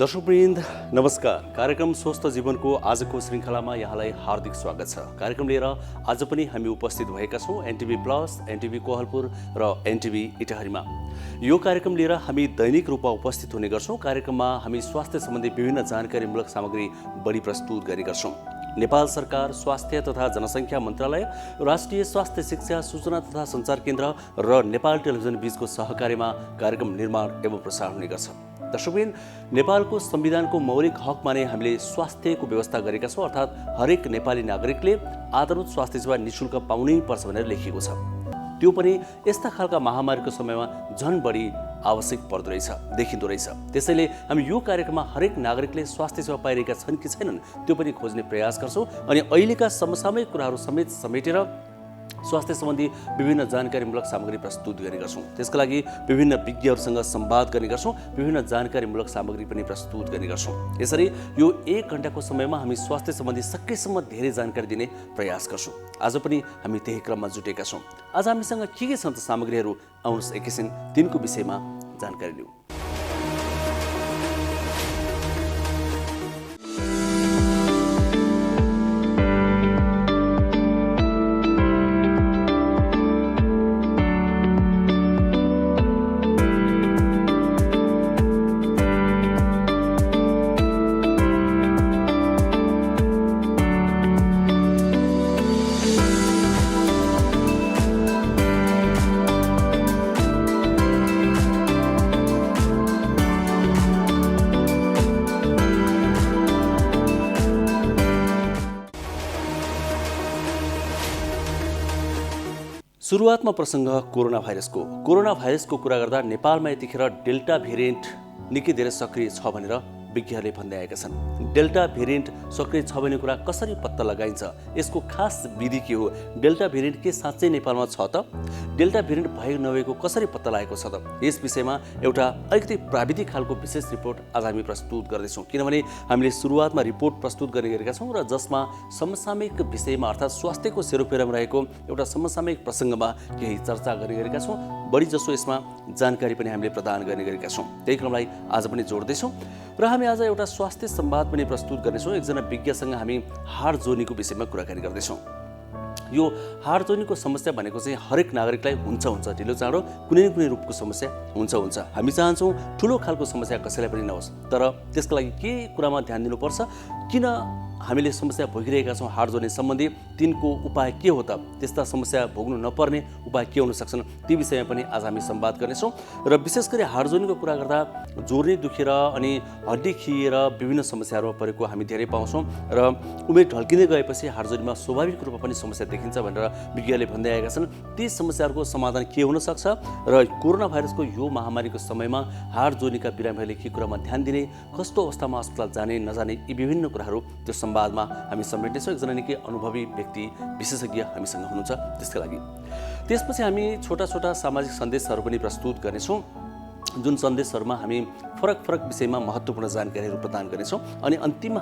दर्शकवृन्द नमस्कार। कार्यक्रम स्वस्थ जीवनको आजको श्रृङ्खलामा यहाँलाई हार्दिक स्वागत छ। कार्यक्रम लिएर आज पनि हामी उपस्थित भएका छौँ एनटिभी प्लस, एनटिभी कोहलपुर र एनटिभी इटहरीमा। यो कार्यक्रम लिएर हामी दैनिक रूपमा उपस्थित हुने गर्छौँ। कार्यक्रममा हामी स्वास्थ्य सम्बन्धी विभिन्न जानकारीमूलक सामग्री बढी प्रस्तुत गर्ने गर्छौँ। नेपाल सरकार स्वास्थ्य तथा जनसङ्ख्या मन्त्रालय, राष्ट्रिय स्वास्थ्य शिक्षा सूचना तथा सञ्चार केन्द्र र नेपाल टेलिभिजन बीचको सहकार्यमा कार्यक्रम निर्माण एवं प्रसारण हुने गर्छ। दर्शकवृन्द, नेपालको संविधानको मौलिक हकमा नै हामीले स्वास्थ्यको व्यवस्था गरेका छौँ। अर्थात् हरेक नेपाली नागरिकले आधारभूत स्वास्थ्य सेवा निःशुल्क पाउनै पर्छ भनेर लेखिएको छ। त्यो पनि यस्ता खालका महामारीको समयमा झन् बढी आवश्यक पर्दो रहेछ, देखिँदो रहेछ। त्यसैले हामी यो कार्यक्रममा हरेक नागरिकले स्वास्थ्य सेवा पाइरहेका छन् कि छैनन् त्यो पनि खोज्ने प्रयास गर्छौँ अनि अहिलेका समसामयिक कुराहरू समेटेर स्वास्थ्य सम्बन्धी विभिन्न जानकारीमूलक सामग्री प्रस्तुत गर्ने गर्छौँ। त्यसका लागि विभिन्न विज्ञहरूसँग संवाद गर्ने गर्छौँ, विभिन्न जानकारीमूलक सामग्री पनि प्रस्तुत गर्ने गर्छौँ। यसरी यो 1 घण्टाको समयमा हामी स्वास्थ्य सम्बन्धी सकेसम्म धेरै जानकारी दिने प्रयास गर्छौँ। आज पनि हामी त्यही क्रममा जुटेका छौँ। आज हामीसँग के छन् त सामग्रीहरू, आउनुहोस् एकैछिन तिनको विषयमा जानकारी लिउँ। सुरुवातमा प्रसङ्ग कोरोना भाइरसको कुरा गर्दा नेपालमा यतिखेर डेल्टा भेरिएन्ट निकै धेरै सक्रिय छ भनेर विज्ञहरूले भन्दै आएका छन्। डेल्टा भेरिएन्ट सक्रिय छ भन्ने कुरा कसरी पत्ता लगाइन्छ, यसको खास विधि के हो, डेल्टा भेरिएन्ट के साँच्चै नेपालमा छ त, डेल्टा भेरिएन्ट भएको नभएको कसरी पत्ता लागेको छ त, यस विषयमा एउटा अलिकति प्राविधिक खालको विशेष रिपोर्ट आज हामी प्रस्तुत गर्दैछौँ। किनभने हामीले सुरुवातमा रिपोर्ट प्रस्तुत गर्ने गरेका छौँ र जसमा समसामयिक विषयमा अर्थात् स्वास्थ्यको सेरोफेरोमा रहेको एउटा समसामयिक प्रसङ्गमा केही चर्चा गर्ने गरेका छौँ। बढी जसो यसमा जानकारी पनि हामीले प्रदान गर्ने गरेका छौँ। त्यही क्रमलाई आज पनि जोड्दैछौँ र हामी आज एउटा स्वास्थ्य संवाद पनि प्रस्तुत गर्नेछौँ। एकजना विज्ञसँग हामी हाड जोर्नीको विषयमा कुराकानी गर्दैछौँ। यो हाड जोर्नीको समस्या भनेको चाहिँ हरेक नागरिकलाई हुन्छ ढिलो चाँडो कुनै न कुनै रूपको समस्या हुन्छ। हामी चाहन्छौँ ठुलो खालको समस्या कसैलाई पनि नहोस्, तर त्यसको लागि के कुरामा ध्यान दिनुपर्छ, किन हामीले समस्या भोगिरहेका छौँ हाड जोर्नी सम्बन्धी, तिनको उपाय के हो त, त्यस्ता समस्या भोग्नु नपर्ने उपाय के हुन सक्छन्, ती विषयमा पनि आज हामी संवाद गर्नेछौँ। र विशेष गरी हाड जोर्नीको कुरा गर्दा जोर्नी दुखेर अनि हड्डी खिएर विभिन्न समस्याहरूमा परेको हामी धेरै पाउँछौँ र उमेर ढल्किँदै गएपछि हाड जोर्नीमा स्वाभाविक रूपमा पनि समस्या देखिन्छ भनेर विज्ञहरूले भन्दै आएका छन्। ती समस्याहरूको समाधान के हुन सक्छ र कोरोना भाइरसको यो महामारीको समयमा हाड जोर्नीका बिरामीहरूले के कुरामा ध्यान दिने, कस्तो अवस्थामा अस्पताल जाने नजाने, यी विभिन्न कुराहरू त्यो संवादमा हामी समेट्नेछौँ। एकजना निकै अनुभवी व्यक्ति विशेषज्ञ हामीसँग हुनुहुन्छ त्यसका लागि। त्यसपछि हामी छोटा छोटा सामाजिक सन्देशहरू पनि प्रस्तुत गर्नेछौँ, जुन सन्देशहरूमा हामी फरक विषयमा महत्त्वपूर्ण जानकारीहरू प्रदान गर्नेछौँ। अनि अन्तिममा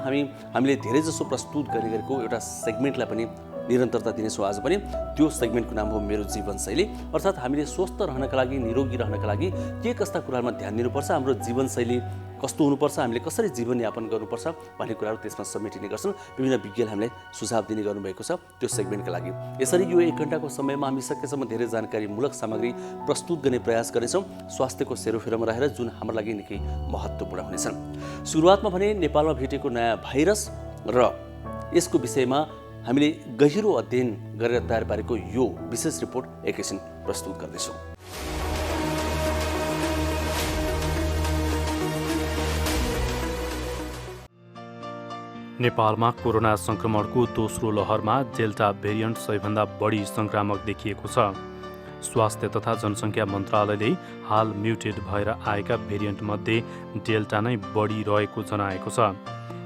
हामीले धेरै जसो प्रस्तुत गर्ने गरेको एउटा सेगमेन्टलाई पनि निरन्तरता दिनेछौँ। आज पनि त्यो सेगमेन्टको नाम हो मेरो जीवनशैली। अर्थात् हामीले स्वस्थ रहनका लागि, निरोगी रहनका लागि के कस्ता कुराहरूमा ध्यान दिनुपर्छ, हाम्रो जीवनशैली कस्तो हुनुपर्छ, हामीले कसरी जीवनयापन गर्नुपर्छ भन्ने कुराहरू त्यसमा समेटिने गर्छन्। विभिन्न विज्ञले हामीलाई सुझाव दिने गर्नुभएको छ त्यो सेगमेन्टका लागि। यसरी यो 1 घण्टाको समयमा हामी सकेसम्म धेरै जानकारीमूलक सामग्री प्रस्तुत गर्ने प्रयास गर्नेछौँ, स्वास्थ्यको सेरोफेरोमा रहेर, जुन हाम्रो लागि निकै महत्त्वपूर्ण हुनेछन्। सुरुवातमा भने नेपालमा भेटेको नयाँ भाइरस र यसको विषयमा हामीले गहिरो अध्ययन गरेर तयार पारेको यो विशेष रिपोर्ट एकैछिन प्रस्तुत गर्दैछौँ। नेपालमा कोरोना संक्रमणको दोस्रो लहरमा डेल्टा भेरिएन्ट सबैभन्दा बढी संक्रामक देखिएको छ। स्वास्थ्य तथा जनसङ्ख्या मन्त्रालयले हाल म्युटेड भएर आएका भेरिएन्टमध्ये डेल्टा नै बढी रहेको जनाएको छ।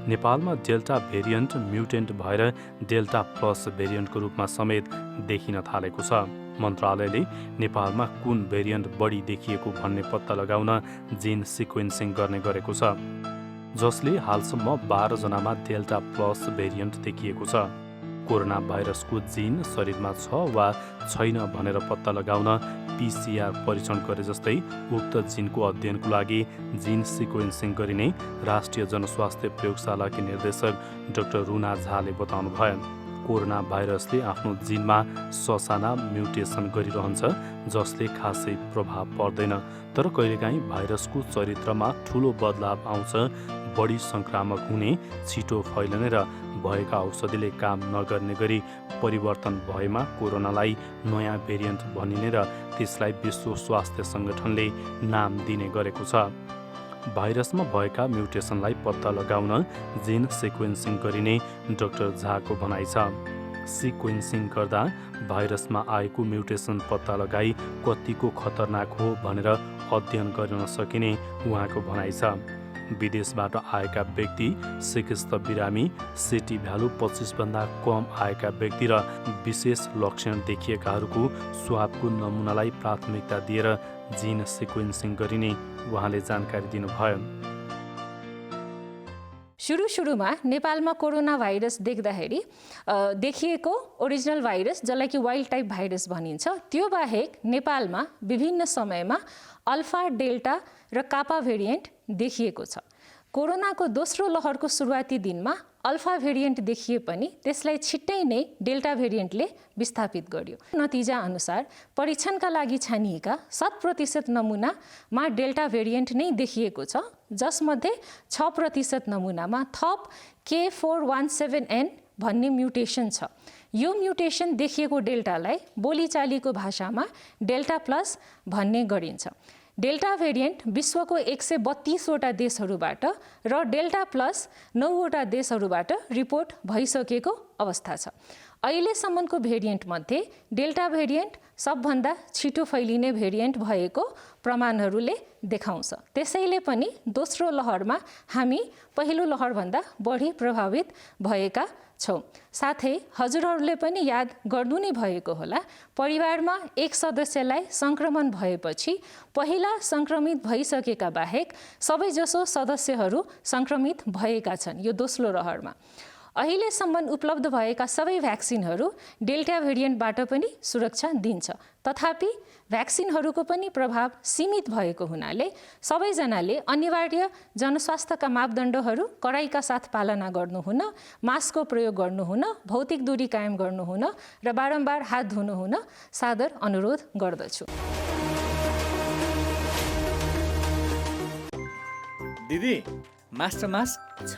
नेपालमा डेल्टा भेरिएन्ट म्युटेन्ट भएर डेल्टा प्लस भेरिएन्टको रूपमा समेत देखिन थालेको छ। मन्त्रालयले नेपालमा कुन भेरिएन्ट बढी देखिएको भन्ने पत्ता लगाउन जिन सिक्वेन्सिङ गर्ने गरेको छ, जसले हालसम्म 12 जनामा डेल्टा प्लस भेरिएन्ट देखिएको छ। कोरोना भाइरसको जिन शरीरमा छ वा छैन भनेर पत्ता लगाउन PCR परीक्षण गरे जस्तै उक्त जिनको अध्ययनको लागि जिन सिक्वेन्सिङ गरिने राष्ट्रिय जनस्वास्थ्य प्रयोगशालाकी निर्देशक डाक्टर रुना झाले बताउनुभयो। कोरोना भाइरसले आफ्नो जिनमा ससाना म्युटेसन गरिरहन्छ जसले खासै प्रभाव पर्दैन, तर कहिलेकाहीँ भाइरसको चरित्रमा ठुलो बदलाव आउँछ। बढी सङ्क्रामक हुने, छिटो फैलने र भएका औषधिले काम नगर्ने गरी परिवर्तन भएमा कोरोनालाई नयाँ भेरिएन्ट भनिने र त्यसलाई विश्व स्वास्थ्य सङ्गठनले नाम दिने गरेको छ। भाइरसमा भएका म्युटेसनलाई पत्ता लगाउन जिन सिक्वेन्सिङ गरिने डाक्टर झाको भनाइ छ। सिक्वेन्सिङ गर्दा भाइरसमा आएको म्युटेसन पत्ता लगाई कतिको खतरनाक हो भनेर अध्ययन गर्न सकिने उहाँको भनाइ छ। विदेशबाट आएका व्यक्ति, चिकित्सक बिरामी, सिटी भ्यालु 25 भन्दा कम आएका व्यक्ति र विशेष लक्षण देखिएकाहरूको स्वाबको नमुनालाई प्राथमिकता दिएर जिन सिक्वेन्सिङ गरिने उहाँले जानकारी दिनुभयो। सुरुमा नेपालमा कोरोना भाइरस देख्दाखेरि देखिएको ओरिजिनल भाइरस जसलाई कि वाइल्ड टाइप भाइरस भनिन्छ, त्यो बाहेक नेपालमा विभिन्न समयमा अल्फा, डेल्टा र कापा भेरिएन्ट देखिएको छ। कोरोनाको दोस्रो लहरको सुरुवाती दिनमा अल्फा भेरिएन्ट देखिए पनि त्यसलाई छिट्टै नै डेल्टा भेरिएन्टले विस्थापित गर्यो। नतिजा अनुसार परीक्षणका लागि छानिएका 7% नमुनामा डेल्टा भेरिएन्ट नै देखिएको छ, जसमध्ये 6% नमुनामा थप K417N भन्ने म्युटेसन छ। यो म्युटेसन देखिएको डेल्टालाई बोलीचालीको भाषामा डेल्टा प्लस भन्ने गरिन्छ। डेल्टा भेरिएन्ट विश्वको 132वटा देशहरूबाट र डेल्टा प्लस 9वटा देशहरूबाट रिपोर्ट भइसकेको अवस्था छ। अहिलेसम्मको भेरिएन्टमध्ये डेल्टा भेरिएन्ट सबभन्दा छिटो फैलिने भेरिएन्ट भएको प्रमाणहरूले देखाउँछ। त्यसैले पनि दोस्रो लहरमा हामी पहिलो लहरभन्दा बढी प्रभावित भएका छौँ। साथै हजुरहरूले पनि याद गर्नु नै भएको होला, परिवारमा एक सदस्यलाई सङ्क्रमण भएपछि पहिला सङ्क्रमित भइसकेका बाहेक सबैजसो सदस्यहरू सङ्क्रमित भएका छन् यो दोस्रो लहरमा। अहिलेसम्म उपलब्ध भएका सबै भ्याक्सिनहरू डेल्टा भेरिएन्टबाट पनि सुरक्षा दिन्छ, तथापि भ्याक्सिनहरूको पनि प्रभाव सीमित भएको हुनाले सबैजनाले अनिवार्य जनस्वास्थ्यका मापदण्डहरू कडाइका साथ पालना गर्नुहुन, मास्कको प्रयोग गर्नुहुन, भौतिक दूरी कायम गर्नुहुन र बारम्बार हात धुनुहुन सादर अनुरोध गर्दछु। दिदी, मास्टर मास्क छ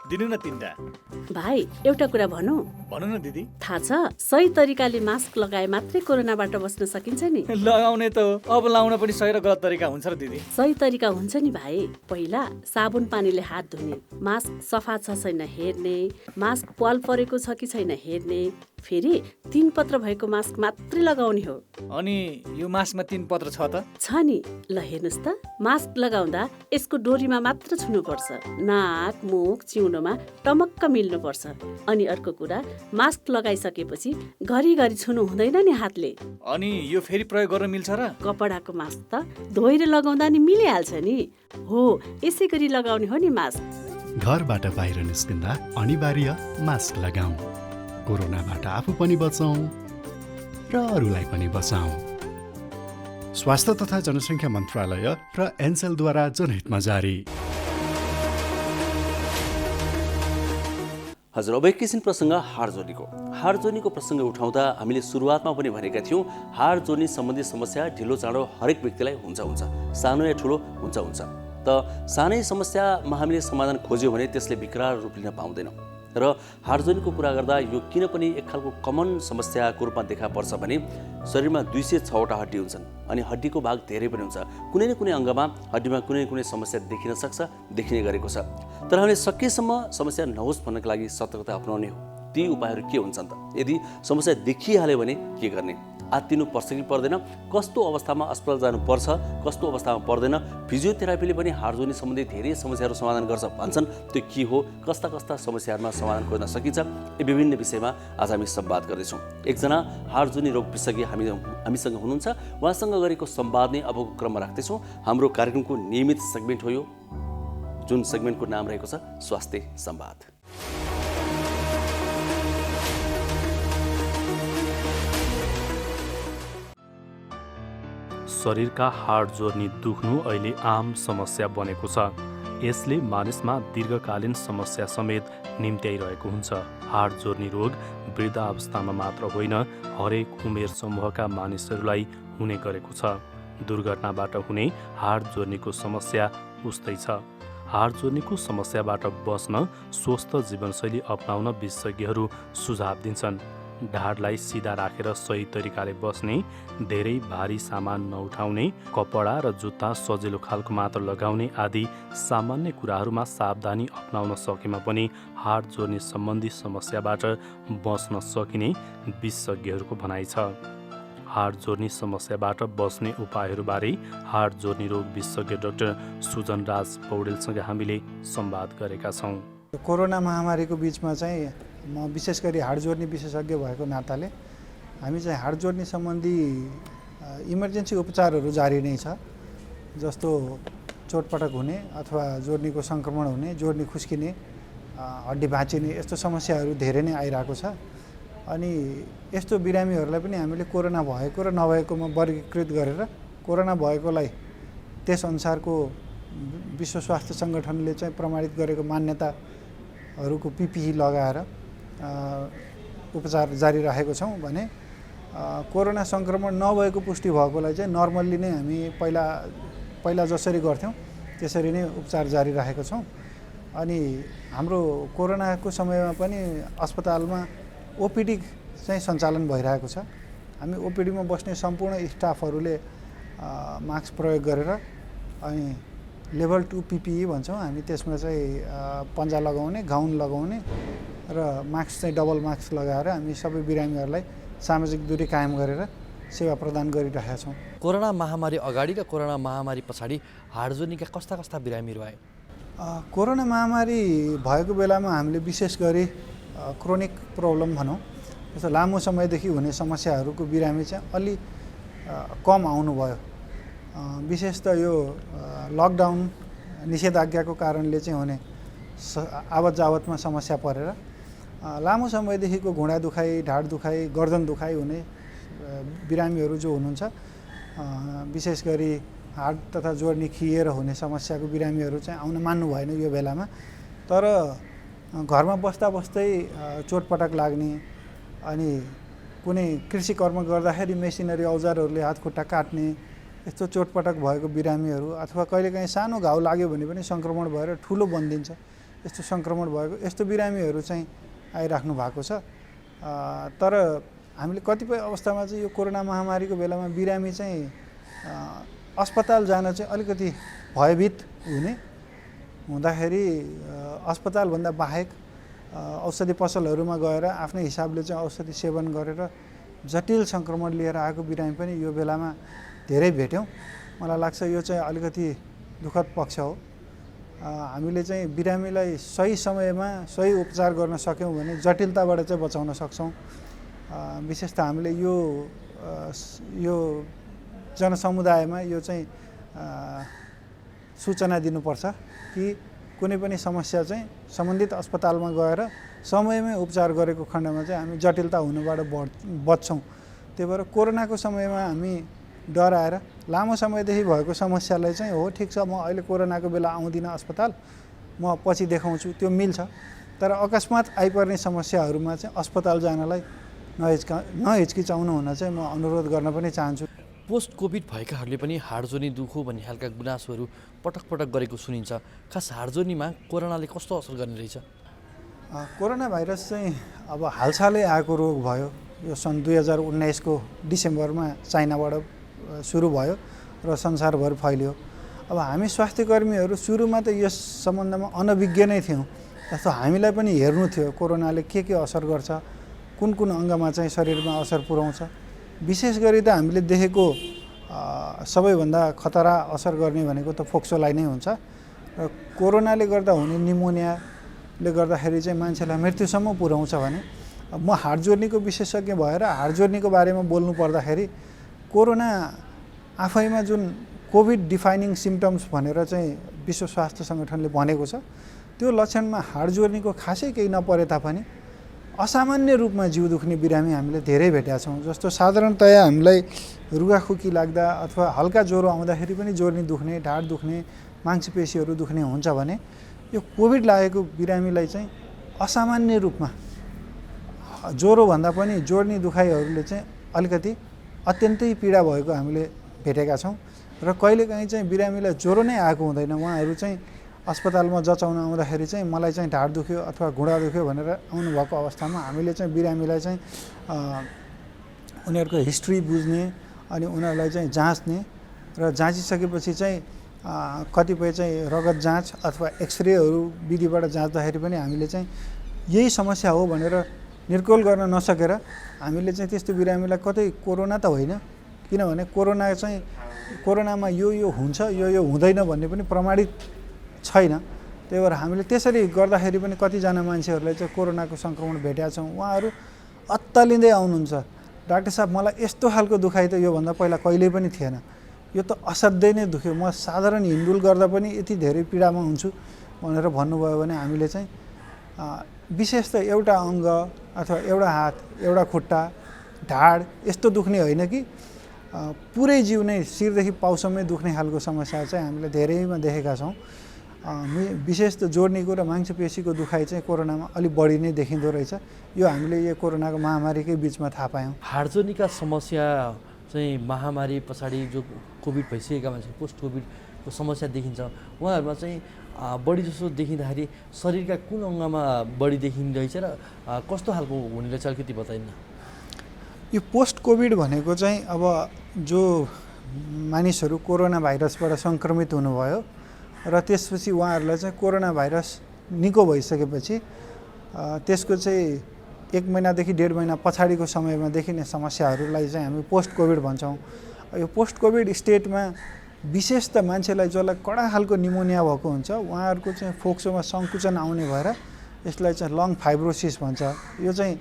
दिनु न 3टा। भाइ, एउटा कुरा भनौँ? भन न दिदी। थाहा छ, सही तरिकाले मास्क लगाए मात्रै कोरोनाबाट बस्न सकिन्छ नि। लगाउने त हो, अब लाउन पनि सही र गलत तरिका हुन्छ र दिदी। सही तरिका हुन्छ नि भाइ। पहिला साबुन पानीले हात धुने, मास्क सफा छ छैन हेर्ने, मास्क पाल परेको छ कि छैन हेर्ने, फेरि 3 पत्र भएको मास्क मात्रै लगाउने हो। अनि यो मास्कमा 3 पत्र छ त? छ नि। ल हेर्नुहोस् त, मास्क लगाउँदा यसको डोरीमा मात्र छुनुपर्छ, नाक, मुख, चिउनोमा टमक्क मिल्नुपर्छ। अनि अर्को कुरा, मास्क लगाइसकेपछि घरिघरि छुनु हुँदैन नि हातले। अनि यो फेरि प्रयोग गर्न मिल्छ र? कपडाको मास्क त धोएर लगाउँदा नि मिलिहाल्छ नि। हो, यसै गरी लगाउने हो नि मास्क। घरबाट बाहिर निस्किँदा अनिवार्य मास्क लगाऊ। कोरोनाबाट आफू पनि बचौँ र अरूलाई पनि बचाऊ। स्वास्थ्य तथा जनसङ्ख्या मन्त्रालय र एनसेलद्वारा जनहितमा जारी। हजुर, अब एकैछिन प्रसङ्ग हाडजोर्नीको प्रसङ्ग उठाउँदा हामीले सुरुवातमा पनि भनेका थियौँ, हाडजोर्नी सम्बन्धी समस्या ढिलो चाँडो हरेक व्यक्तिलाई हुन्छ, सानो या ठुलो हुन्छ। त सानै समस्यामा हामीले समाधान खोज्यौँ भने त्यसले विकराल रूप लिन पाउँदैन। र हाडजोर्नीको कुरा गर्दा यो किन पनि एक खालको कमन समस्याको रूपमा देखा पर्छ भने शरीरमा 206वटा हड्डी हुन्छन् अनि हड्डीको भाग धेरै पनि हुन्छ। कुनै न कुनै अङ्गमा हड्डीमा कुनै न कुनै समस्या देखिने गरेको छ। तर हामीले सकेसम्म समस्या नहोस् भन्नको लागि सतर्कता अपनाउने हो। ती उपायहरू के हुन्छन् त? यदि समस्या देखिहाल्यो भने के गर्ने? आत्तिनु पर्छ कि पर्दैन? कस्तो अवस्थामा अस्पताल जानुपर्छ, कस्तो अवस्थामा पर्दैन? फिजियोथेरापीले पनि हाडजोर्नी सम्बन्धी धेरै समस्याहरू समाधान गर्छ भन्छन्। त्यो के हो, कस्ता समस्याहरूमा समाधान खोज्न सकिन्छ, यी विभिन्न विषयमा आज हामी संवाद गर्दैछौँ। एकजना हाडजोर्नी रोग विशेषज्ञ हामीसँग हुनुहुन्छ, उहाँसँग गरेको संवाद नै अबको क्रममा राख्दैछौँ। हाम्रो कार्यक्रमको नियमित सेगमेन्ट हो यो, जुन सेगमेन्टको नाम रहेको छ स्वास्थ्य संवाद। शरीरका हाड जोर्नी दुख्नु अहिले आम समस्या बनेको छ। यसले मानिसमा दीर्घकालीन समस्या समेत निम्त्याइरहेको हुन्छ। हाड जोर्नी रोग वृद्धावस्थामा मात्र होइन, हरेक उमेर समूहका मानिसहरूलाई हुने गरेको छ। दुर्घटनाबाट हुने हाड जोर्नीको समस्या उस्तै छ। हाड जोर्नीको समस्याबाट बस्न स्वस्थ जीवनशैली अपनाउन विशेषज्ञहरू सुझाव दिन्छन्। ढाडलाई सिधा राखेर सही तरिकाले बस्ने, धेरै भारी सामान नउठाउने, कपडा र जुत्ता सजिलो खालको मात्र लगाउने आदि सामान्य कुराहरूमा सावधानी अपनाउन सकेमा पनि हाड जोर्नी सम्बन्धी समस्याबाट बच्न सकिने विशेषज्ञहरूको भनाइ छ। हाड जोर्नी समस्याबाट बस्ने उपायहरूबारे हाड जोर्नी रोग विशेषज्ञ डाक्टर सुजन राज पौडेलसँग हामीले संवाद गरेका छौँ। कोरोना महामारीको बिचमा चाहिँ म विशेष गरी हाड जोर्नी विशेषज्ञ भएको नाताले हामी चाहिँ हाड जोर्नी सम्बन्धी इमर्जेन्सी उपचारहरू जारी नै छ। जस्तो चोटपटक हुने अथवा जोर्नीको सङ्क्रमण हुने, जोर्नी खुस्किने, हड्डी भाँचिने यस्तो समस्याहरू धेरै नै आइरहेको छ। अनि यस्तो बिरामीहरूलाई पनि हामीले कोरोना भएको र नभएकोमा वर्गीकृत गरेर कोरोना भएकोलाई त्यसअनुसारको विश्व स्वास्थ्य सङ्गठनले चाहिँ प्रमाणित गरेको मान्यताहरूको PPE लगाएर उपचार जारी राखेको छौँ भने कोरोना सङ्क्रमण नभएको पुष्टि भएकोलाई चाहिँ नर्मल्ली नै हामी पहिला जसरी गर्थ्यौँ त्यसरी नै उपचार जारी राखेको छौँ। अनि हाम्रो कोरोनाको समयमा पनि अस्पतालमा OPD चाहिँ सञ्चालन भइरहेको छ। हामी OPDमा बस्ने सम्पूर्ण स्टाफहरूले मास्क प्रयोग गरेर अनि लेभल 2 PPE भन्छौँ हामी, त्यसमा चाहिँ पन्जा लगाउने, गाउन लगाउने र मास्क चाहिँ डबल मास्क लगाएर हामी सबै बिरामीहरूलाई सामाजिक दूरी कायम गरेर सेवा प्रदान गरिरहेका छौँ। कोरोना महामारी अगाडि र कोरोना महामारी पछाडि हाड जोर्नीका कस्ता बिरामीहरू आए? कोरोना महामारी भएको बेलामा हामीले विशेष गरी क्रोनिक प्रब्लम भनौँ, जस्तो लामो समयदेखि हुने समस्याहरूको बिरामी चाहिँ अलि कम आउनुभयो। विशेष त यो लकडाउन निषेधाज्ञाको कारणले चाहिँ हुने आवत जावतमा समस्या परेर लामो समयदेखिको घुँडा दुखाइ, ढाड दुखाइ, गर्दन दुखाइ हुने बिरामीहरू जो हुनुहुन्छ, विशेष गरी हाड तथा जोर्नी खिएर हुने समस्याको बिरामीहरू चाहिँ आउन मान्नु भएन यो बेलामा। तर घरमा बस्दा बस्दै चोटपटक लाग्ने अनि कुनै कृषि कर्म गर्दाखेरि मेसिनरी औजारहरूले हात खुट्टा काट्ने यस्तो चोटपटक भएको बिरामीहरू अथवा कहिलेकाहीँ सानो घाउ लाग्यो भने पनि सङ्क्रमण भएर ठुलो बनिदिन्छ, यस्तो सङ्क्रमण भएको यस्तो बिरामीहरू चाहिँ आइराख्नु भएको छ। तर हामीले कतिपय अवस्थामा चाहिँ यो कोरोना महामारीको बेलामा बिरामी चाहिँ अस्पताल जान चाहिँ अलिकति भयभीत हुँदाखेरि अस्पतालभन्दा बाहेक औषधि पसलहरूमा गएर आफ्नै हिसाबले चाहिँ औषधि सेवन गरेर जटिल सङ्क्रमण लिएर आएको बिरामी पनि यो बेलामा धेरै भेट्यौँ। मलाई लाग्छ यो चाहिँ अलिकति दुःखद पक्ष हो। हामीले चाहिँ बिरामीलाई सही समयमा सही उपचार गर्न सक्यौँ भने जटिलताबाट चाहिँ बचाउन सक्छौँ। विशेष त हामीले यो जनसमुदायमा यो चाहिँ सूचना दिनुपर्छ कि कुनै पनि समस्या चाहिँ सम्बन्धित अस्पतालमा गएर समयमै उपचार गरेको खण्डमा चाहिँ हामी जटिलता हुनबाट बच्छौँ। त्यही भएर कोरोनाको समयमा हामी डराएर लामो समयदेखि भएको समस्यालाई चाहिँ हो ठिक छ, म अहिले कोरोनाको बेला आउँदिनँ अस्पताल, म पछि देखाउँछु, त्यो मिल्छ। तर अकस्मात आइपर्ने समस्याहरूमा चाहिँ अस्पताल जानलाई नहिचकिचाउनु हुन चाहिँ म अनुरोध गर्न पनि चाहन्छु। पोस्ट कोभिड भएकाहरूले पनि हाड जोर्नी दुखो भन्ने खालका गुनासोहरू पटक गरेको सुनिन्छ। खास हाड जोर्नीमा कोरोनाले कस्तो असर गर्ने रहेछ? कोरोना भाइरस चाहिँ अब हालसालै आएको रोग भयो। यो सन् 2019 को डिसेम्बरमा चाइनाबाट सुरु भयो र संसारभर फैलियो। अब हामी स्वास्थ्यकर्मीहरू सुरुमा त यस सम्बन्धमा अनभिज्ञ नै थियौँ। जस्तो हामीलाई पनि हेर्नु थियो कोरोनाले के असर गर्छ, कुन अङ्गमा चाहिँ शरीरमा असर पुर्याउँछ। विशेष गरी त हामीले देखेको सबैभन्दा खतरा असर गर्ने भनेको त फोक्सोलाई नै हुन्छ र कोरोनाले गर्दा हुने निमोनियाले गर्दाखेरि चाहिँ मान्छेलाई मृत्युसम्म पुर्याउँछ भने म हाड जोर्नीको विशेषज्ञ भएर हाड जोर्नीको बारेमा बोल्नु पर्दाखेरि कोरोना आफैमा जुन कोभिड डिफाइनिङ सिम्पटम्स भनेर चाहिँ विश्व स्वास्थ्य सङ्गठनले भनेको छ, त्यो लक्षणमा हाड जोर्नीको खासै केही नपरे तापनि असामान्य रूपमा जिउ दुख्ने बिरामी हामीले धेरै भेटेका छौँ। जस्तो साधारणतया हामीलाई रुगाखोकी लाग्दा अथवा हल्का ज्वरो आउँदाखेरि पनि जोर्नी दुख्ने, ढाड दुख्ने, मांसपेशीहरू दुख्ने हुन्छ भने यो कोभिड लागेको बिरामीलाई चाहिँ असामान्य रूपमा ज्वरोभन्दा पनि जोर्नी दुखाइहरूले चाहिँ अलिकति अत्यन्तै पीडा भएको हामीले भेटेका छौँ। र कहिलेकाहीँ चाहिँ बिरामीलाई ज्वरो नै आएको हुँदैन, उहाँहरू चाहिँ अस्पतालमा जचाउन आउँदाखेरि चाहिँ मलाई चाहिँ ढाड दुख्यो अथवा घुँडा दुख्यो भनेर आउनुभएको अवस्थामा हामीले चाहिँ बिरामीलाई चाहिँ उनीहरूको हिस्ट्री बुझ्ने अनि उनीहरूलाई चाहिँ जाँच्ने र जाँचिसकेपछि चाहिँ कतिपय चाहिँ रगत जाँच अथवा एक्सरेहरू विधिबाट जाँच्दाखेरि पनि हामीले चाहिँ यही समस्या हो भनेर निर्कोल गर्न नसकेर हामीले चाहिँ त्यस्तो बिरामीलाई कतै कोरोना त होइन, किनभने कोरोनामा यो हुन्छ यो हुँदैन भन्ने पनि प्रमाणित छैन। त्यही भएर हामीले त्यसरी गर्दाखेरि पनि कतिजना मान्छेहरूलाई चाहिँ कोरोनाको सङ्क्रमण भेटेका छौँ। उहाँहरू अत्तालिँदै आउनुहुन्छ, डाक्टर साहब मलाई यस्तो खालको दुखाइ त योभन्दा पहिला कहिल्यै पनि थिएन, यो त असाध्यै नै दुख्यो, म साधारण हिँडडुल गर्दा पनि यति धेरै पीडामा हुन्छु भनेर भन्नुभयो भने हामीले चाहिँ विशेष त एउटा अङ्ग अथवा एउटा हात, एउटा खुट्टा, ढाड यस्तो दुख्ने होइन कि पुरै जिउ नै शिरदेखि पाउसम्मै दुख्ने खालको समस्या चाहिँ हामीले धेरैमा देखेका छौँ। विशेष त जोर्नीको र मांसपेशीको दुखाइ चाहिँ कोरोनामा अलिक बढी नै देखिँदो रहेछ। यो हामीले यो कोरोनाको महामारीकै बिचमा थाहा पायौँ। हाडजोर्नीका समस्या चाहिँ महामारी पछाडि जो कोभिड भइसकेका मान्छे पोस्ट कोभिडको समस्या देखिन्छ, उहाँहरूमा चाहिँ बढी जसो देखिँदाखेरि शरीरका कुन अङ्गमा बढी देखिँदैछ र कस्तो खालको हुने रहेछ अलिकति बताइन्न। यो पोस्ट कोभिड भनेको चाहिँ अब जो मानिसहरू कोरोना भाइरसबाट सङ्क्रमित हुनुभयो र त्यसपछि उहाँहरूलाई चाहिँ कोरोना भाइरस निको भइसकेपछि त्यसको चाहिँ 1 महिनादेखि 1.5 महिना पछाडिको समयमा देखिने समस्याहरूलाई चाहिँ हामी पोस्ट कोभिड भन्छौँ। यो पोस्ट कोभिड स्टेटमा विशेष त मान्छेलाई जसलाई कडा खालको निमोनिया भएको हुन्छ उहाँहरूको चाहिँ फोक्सोमा सङ्कुचन आउने भएर यसलाई चाहिँ लङ फाइब्रोसिस भन्छ। यो चाहिँ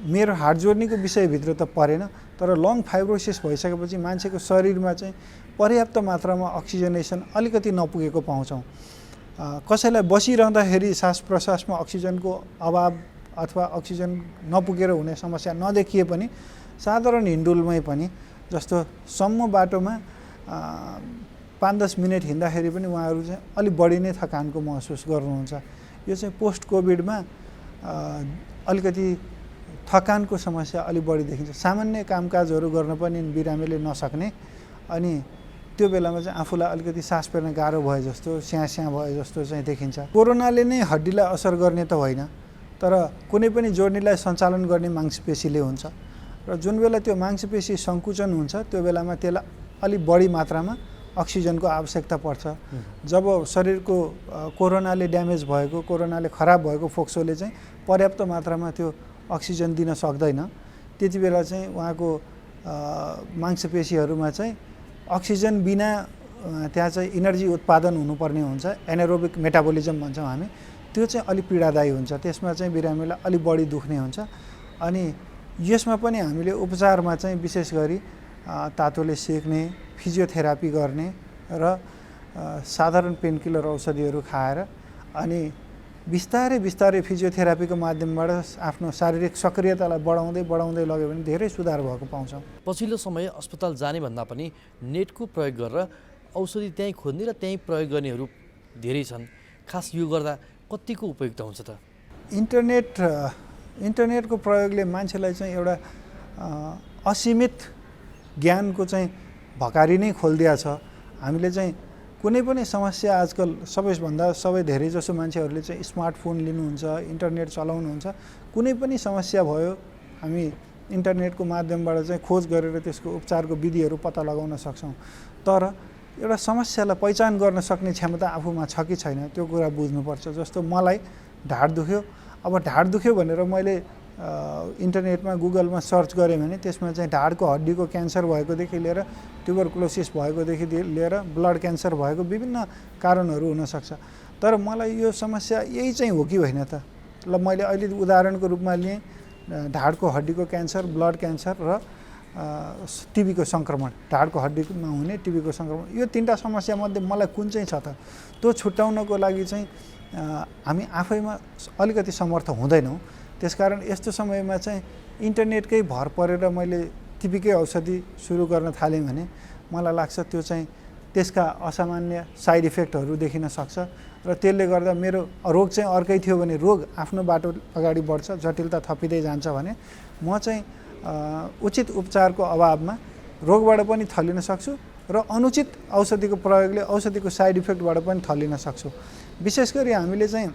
मेरो हाड जोर्नीको विषयभित्र त परेन, तर लङ फाइब्रोसिस भइसकेपछि मान्छेको शरीरमा चाहिँ पर्याप्त मात्रामा अक्सिजनेसन अलिकति नपुगेको पाउँछौँ। कसैलाई बसिरहँदाखेरि सास प्रश्वासमा अक्सिजनको अभाव अथवा अक्सिजन नपुगेर हुने समस्या नदेखिए पनि साधारण हिँडडुलमै पनि जस्तो सम्म बाटोमा 5-10 मिनट हिँड्दाखेरि पनि उहाँहरू चाहिँ अलिक बढी नै थकानको महसुस गर्नुहुन्छ। यो चाहिँ पोस्ट कोभिडमा अलिकति थकानको समस्या अलिक बढी देखिन्छ। सामान्य कामकाजहरू गर्न पनि बिरामीले नसक्ने अनि त्यो बेलामा चाहिँ आफूलाई अलिकति सास फेर्न गाह्रो भए जस्तो स्याँ भए जस्तो चाहिँ देखिन्छ। कोरोनाले नै हड्डीलाई असर गर्ने त होइन, तर कुनै पनि जोर्नीलाई सञ्चालन गर्ने मांसपेशीले हुन्छ र जुन बेला त्यो मांसपेशी सङ्कुचन हुन्छ त्यो बेलामा त्यसलाई अलिक बढी मात्रामा अक्सिजनको आवश्यकता पर्छ। जब शरीरको कोरोनाले ड्यामेज भएको, कोरोनाले खराब भएको फोक्सोले चाहिँ पर्याप्त मात्रामा त्यो अक्सिजन दिन सक्दैन, त्यति बेला चाहिँ उहाँको मांसपेशीहरूमा चाहिँ अक्सिजन बिना त्यहाँ चाहिँ इनर्जी उत्पादन हुनुपर्ने हुन्छ, एनारोबिक मेटाबोलिजम भन्छौँ हामी, त्यो चाहिँ अलिक पीडादायी हुन्छ। त्यसमा चाहिँ बिरामीलाई अलिक बढी दुख्ने हुन्छ। अनि यसमा पनि हामीले उपचारमा चाहिँ विशेष गरी तातोले सेक्ने, फिजियोथेरापी गर्ने र साधारण पेनकिलर औषधिहरू खाएर अनि बिस्तारै फिजियोथेरापीको माध्यमबाट आफ्नो शारीरिक सक्रियतालाई बढाउँदै लग्यो भने धेरै सुधार भएको पाउँछौँ। पछिल्लो समय अस्पताल जाने भन्दा पनि नेटको प्रयोग गरेर औषधि त्यहीँ खोज्ने र त्यहीँ प्रयोग गर्नेहरू धेरै छन्। खास यो गर्दा कतिको उपयुक्त हुन्छ त? इन्टरनेटको प्रयोगले मान्छेलाई चाहिँ एउटा असीमित ज्ञानको चाहिँ भकारी नै खोलिदिया छ। हामीले चाहिँ कुनै पनि समस्या आजकल सबै धेरै जसो मान्छेहरूले चाहिँ स्मार्टफोन लिनुहुन्छ, इन्टरनेट चलाउनुहुन्छ, कुनै पनि समस्या भयो हामी इन्टरनेटको माध्यमबाट चाहिँ खोज गरेर त्यसको उपचारको विधिहरू पत्ता लगाउन सक्छौँ। तर एउटा समस्यालाई पहिचान गर्न सक्ने क्षमता आफूमा छ कि छैन त्यो कुरा बुझ्नुपर्छ। जस्तो मलाई ढाड दुख्यो, अब ढाड दुख्यो भनेर मैले इन्टरनेटमा गुगलमा सर्च गरेँ भने त्यसमा चाहिँ ढाडको हड्डीको क्यान्सर भएकोदेखि लिएर ट्युबरकुलोसिस भएकोदेखि लिएर ब्लड क्यान्सर भएको विभिन्न कारणहरू हुनसक्छ। तर मलाई यो समस्या यही चाहिँ हो कि होइन त? ल मैले अहिले उदाहरणको रूपमा लिएँ ढाडको हड्डीको क्यान्सर, ब्लड क्यान्सर र टिबीको सङ्क्रमण, ढाडको हड्डीमा हुने टिबीको सङ्क्रमण, यो 3टा समस्यामध्ये मलाई कुन चाहिँ छ त? त्यो छुट्याउनको लागि चाहिँ हामी आफैमा अलिकति समर्थ हुँदैनौँ। त्यसकारण यस्तो समयमा चाहिँ इन्टरनेटकै भर परेर मैले टिभीकै औषधि सुरु गर्न थालेँ भने मलाई लाग्छ त्यो चाहिँ त्यसका असामान्य साइड इफेक्टहरू देखिन सक्छ र त्यसले गर्दा मेरो रोग चाहिँ अर्कै थियो भने रोग आफ्नो बाटो अगाडि बढ्छ, जटिलता थपिँदै जान्छ भने म चाहिँ उचित उपचारको अभावमा रोगबाट पनि थलिन सक्छु र अनुचित औषधिको प्रयोगले औषधिको साइड इफेक्टबाट पनि थलिन सक्छु। विशेष गरी हामीले चाहिँ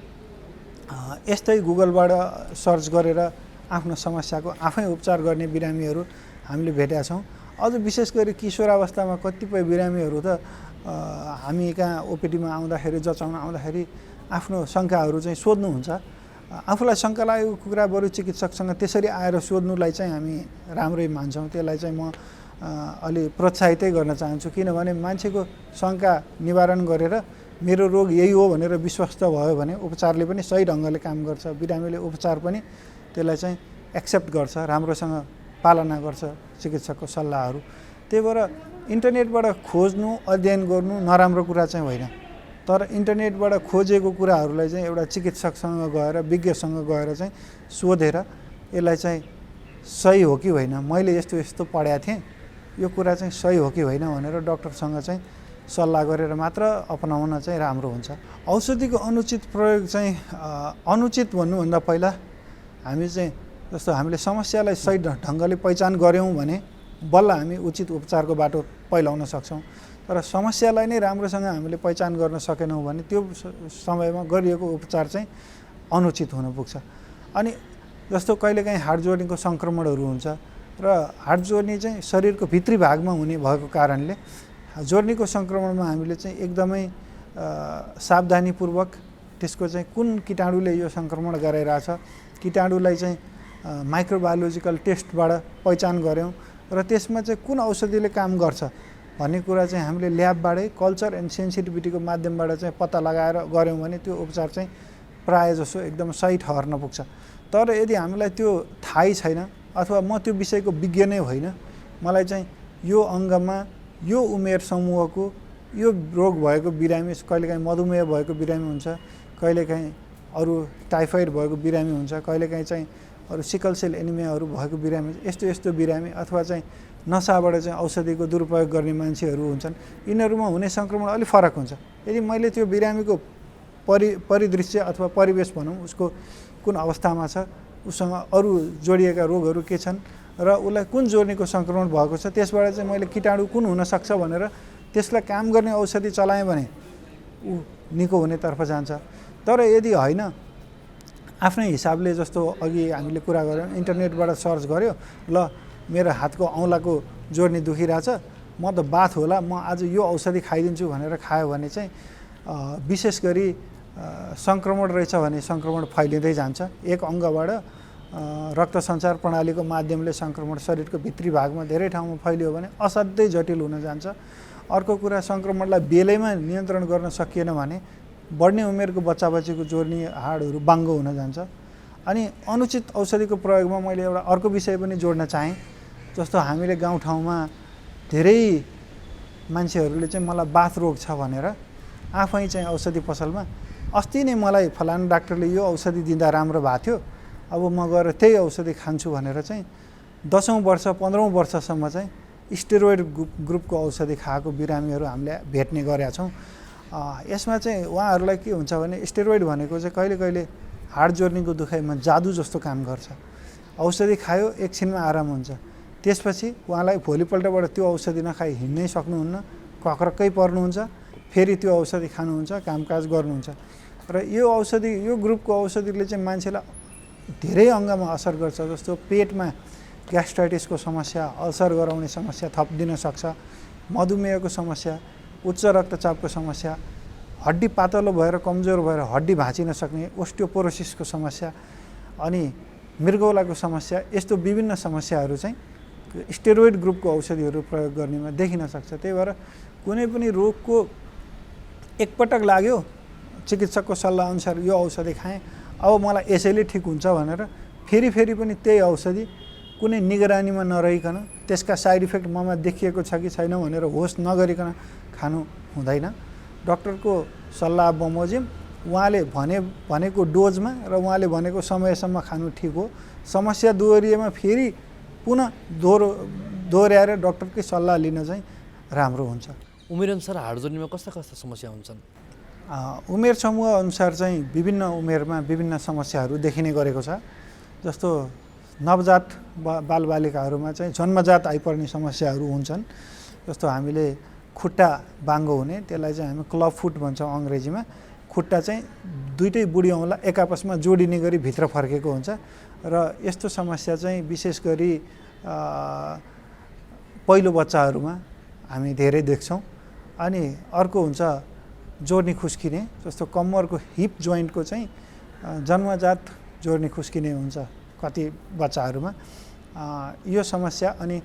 यस्तै गुगलबाट सर्च गरेर आफ्नो समस्याको आफै उपचार गर्ने बिरामीहरू हामीले भेटेका छौँ। अझ विशेष गरी किशोरावस्थामा कतिपय बिरामीहरू त हामी कहाँ ओपिडीमा आउँदाखेरि जचाउन आउँदाखेरि आफ्नो शङ्काहरू चाहिँ सोध्नुहुन्छ। आफूलाई शङ्का लागेको कुरा बरु चिकित्सकसँग त्यसरी आएर सोध्नुलाई चाहिँ हामी राम्रै मान्छौँ। त्यसलाई चाहिँ म अलि प्रोत्साहितै गर्न चाहन्छु, किनभने मान्छेको शङ्का निवारण गरेर मेरो रोग यही हो भनेर विश्वस्त भयो भने उपचारले पनि सही ढङ्गले काम गर्छ, बिरामीले उपचार पनि त्यसलाई चाहिँ एक्सेप्ट गर्छ, राम्रोसँग पालना गर्छ चिकित्सकको सल्लाहहरू। त्यही भएर इन्टरनेटबाट खोज्नु, अध्ययन गर्नु नराम्रो कुरा चाहिँ होइन, तर इन्टरनेटबाट खोजेको कुराहरूलाई चाहिँ एउटा चिकित्सकसँग गएर विज्ञसँग गएर चाहिँ सोधेर यसलाई चाहिँ सही हो कि होइन, मैले यस्तो यस्तो पढाएको थिएँ, यो कुरा चाहिँ सही हो कि होइन भनेर डक्टरसँग चाहिँ सल्लाह गरेर मात्र अपनाउन चाहिँ राम्रो हुन्छ। औषधिको अनुचित प्रयोग चाहिँ अनुचित भन्नुभन्दा पहिला हामी चाहिँ जस्तो हामीले समस्यालाई सही ढङ्गले पहिचान गऱ्यौँ भने बल्ल हामी उचित उपचारको बाटो पहिलाउन सक्छौँ। तर समस्यालाई नै राम्रोसँग हामीले पहिचान गर्न सकेनौँ भने त्यो समयमा गरिएको उपचार चाहिँ अनुचित हुन पुग्छ। अनि जस्तो कहिलेकाहीँ हाड जोर्नीको सङ्क्रमणहरू हुन्छ र हाड जोर्नी चाहिँ शरीरको भित्री भागमा हुने भएको कारणले जोर्नीको सङ्क्रमणमा हामीले चाहिँ एकदमै सावधानीपूर्वक त्यसको चाहिँ कुन कीटाणुले यो सङ्क्रमण गराइरहेछ, कीटाणुलाई चाहिँ माइक्रोबायोलोजिकल टेस्टबाट पहिचान गऱ्यौँ र त्यसमा चाहिँ कुन औषधिले काम गर्छ भन्ने कुरा चाहिँ हामीले ल्याबबाटै कल्चर एन्ड सेन्सिटिभिटीको माध्यमबाट चाहिँ पत्ता लगाएर गऱ्यौँ भने त्यो उपचार चाहिँ प्रायः जसो एकदम सही ठहर्न पुग्छ। तर यदि हामीलाई त्यो थाहै छैन अथवा म त्यो विषयको विज्ञ नै होइन, मलाई चाहिँ यो अङ्गमा यो उमेर समूहको यो रोग भएको बिरामी, कहिलेकाहीँ मधुमेह भएको बिरामी हुन्छ, कहिलेकाहीँ अरू टाइफाइड भएको बिरामी हुन्छ, कहिलेकाहीँ चाहिँ अरू सिकल सेल एनिमियाहरू भएको बिरामी, यस्तो बिरामी अथवा चाहिँ नसाबाट चाहिँ औषधिको दुरुपयोग गर्ने मान्छेहरू हुन्छन्, यिनीहरूमा हुने सङ्क्रमण अलिक फरक हुन्छ। यदि मैले त्यो बिरामीको परिदृश्य अथवा परिवेश भनौँ, उसको कुन अवस्थामा छ, उसँग अरू जोडिएका रोगहरू के छन् र उसलाई कुन जोर्नीको सङ्क्रमण भएको छ, त्यसबाट चाहिँ मैले कीटाणु कुन हुनसक्छ भनेर त्यसलाई काम गर्ने औषधि चलाएँ भने ऊ निको हुनेतर्फ जान्छ। तर यदि होइन, आफ्नै हिसाबले जस्तो अघि हामीले कुरा गऱ्यौँ, इन्टरनेटबाट सर्च गऱ्यो, ल मेरो हातको औँलाको जोर्नी दुखिरहेछ, म त बाथ होला, म आज यो औषधि खाइदिन्छु भनेर खायो भने चाहिँ विशेष गरी सङ्क्रमण रहेछ भने सङ्क्रमण फैलिँदै जान्छ। एक अङ्गबाट रक्त सञ्चार प्रणालीको माध्यमले सङ्क्रमण शरीरको भित्री भागमा धेरै ठाउँमा फैलियो भने असाध्यै जटिल हुन जान्छ। अर्को कुरा, सङ्क्रमणलाई बेलैमा नियन्त्रण गर्न सकिएन भने बढ्ने उमेरको बच्चाबच्चीको जोर्नी हाडहरू बाङ्गो हुन जान्छ। अनि अनुचित औषधिको प्रयोगमा मैले एउटा अर्को विषय पनि जोड्न चाहेँ। जस्तो हामीले गाउँठाउँमा धेरै मान्छेहरूले चाहिँ मलाई बाथ रोग छ भनेर आफै चाहिँ औषधि पसलमा अस्ति नै मलाई फलाना डाक्टरले यो औषधि दिँदा राम्रो भएको थियो, अब म गएर त्यही औषधि खान्छु भनेर चाहिँ 10औँ वर्ष 15औँ वर्षसम्म चाहिँ स्टेरोइड ग्रुपको औषधि खाएको बिरामीहरू हामीले भेट्ने गरेका छौँ। यसमा चाहिँ उहाँहरूलाई के हुन्छ भने स्टेरोइड भनेको चाहिँ कहिले कहिले हाड जोर्नीको दुखाइमा जादु जस्तो काम गर्छ। औषधि खायो, एकछिनमा आराम हुन्छ, त्यसपछि उहाँलाई भोलिपल्टबाट त्यो औषधि नखाई हिँड्नै सक्नुहुन्न, कक्रक्कै पर्नुहुन्छ, फेरि त्यो औषधि खानुहुन्छ, कामकाज गर्नुहुन्छ। र यो औषधि, यो ग्रुपको औषधिले चाहिँ मान्छेलाई धेरै अङ्गमा असर गर्छ। जस्तो पेटमा ग्यास्ट्राइटिसको समस्या, अल्सर गराउने समस्या थपिदिन सक्छ, मधुमेहको समस्या, उच्च रक्तचापको समस्या, हड्डी पातलो भएर कमजोर भएर हड्डी भाँचिन सक्ने ओस्टियोपोरोसिसको समस्या, अनि मृगौलाको समस्या, यस्तो विभिन्न समस्याहरू चाहिँ स्टेरोइड ग्रुपको औषधिहरू प्रयोग गर्नेमा देखिन सक्छ। त्यही भएर कुनै पनि रोगको एकपटक लाग्यो, चिकित्सकको सल्लाहअनुसार यो औषधि खाएँ, अब मलाई यसैले ठिक हुन्छ भनेर फेरि पनि त्यही औषधि कुनै निगरानीमा नरहिकन, त्यसका साइड इफेक्ट ममा देखिएको छ कि छैन भनेर होस नगरिकन खानु हुँदैन। डक्टरको सल्लाह बमोजिम उहाँले भनेको डोजमा र उहाँले भनेको समयसम्म खानु ठिक हो। समस्या दोहोरिएमा फेरि पुनः दोहोऱ्याएर डक्टरकै सल्लाह लिन चाहिँ राम्रो हुन्छ। उमेरअनुसार हाड जोर्नीमा कस्ता कस्ता समस्या हुन्छन्? उमेर समूह अनुसार चाहिँ विभिन्न उमेरमा विभिन्न समस्याहरू देखिने गरेको छ। जस्तो नवजात बालबालिकाहरूमा चाहिँ जन्मजात आइपर्ने समस्याहरू हुन्छन्। जस्तो हामीले खुट्टा बाङ्गो हुने, त्यसलाई चाहिँ हामी क्लब फुट भन्छौँ अङ्ग्रेजीमा। खुट्टा चाहिँ दुइटै बुढी औँला एक आपसमा जोडिने गरी भित्र फर्केको हुन्छ र यस्तो समस्या चाहिँ विशेष गरी पहिलो बच्चाहरूमा हामी धेरै देख्छौँ। अनि अर्को हुन्छ जोर्नी खुस्किने, जस्तो कम्मरको हिप जोइन्टको चाहिँ जन्मजात जोर्नी खुस्किने हुन्छ कति बच्चाहरूमा यो समस्या। अनि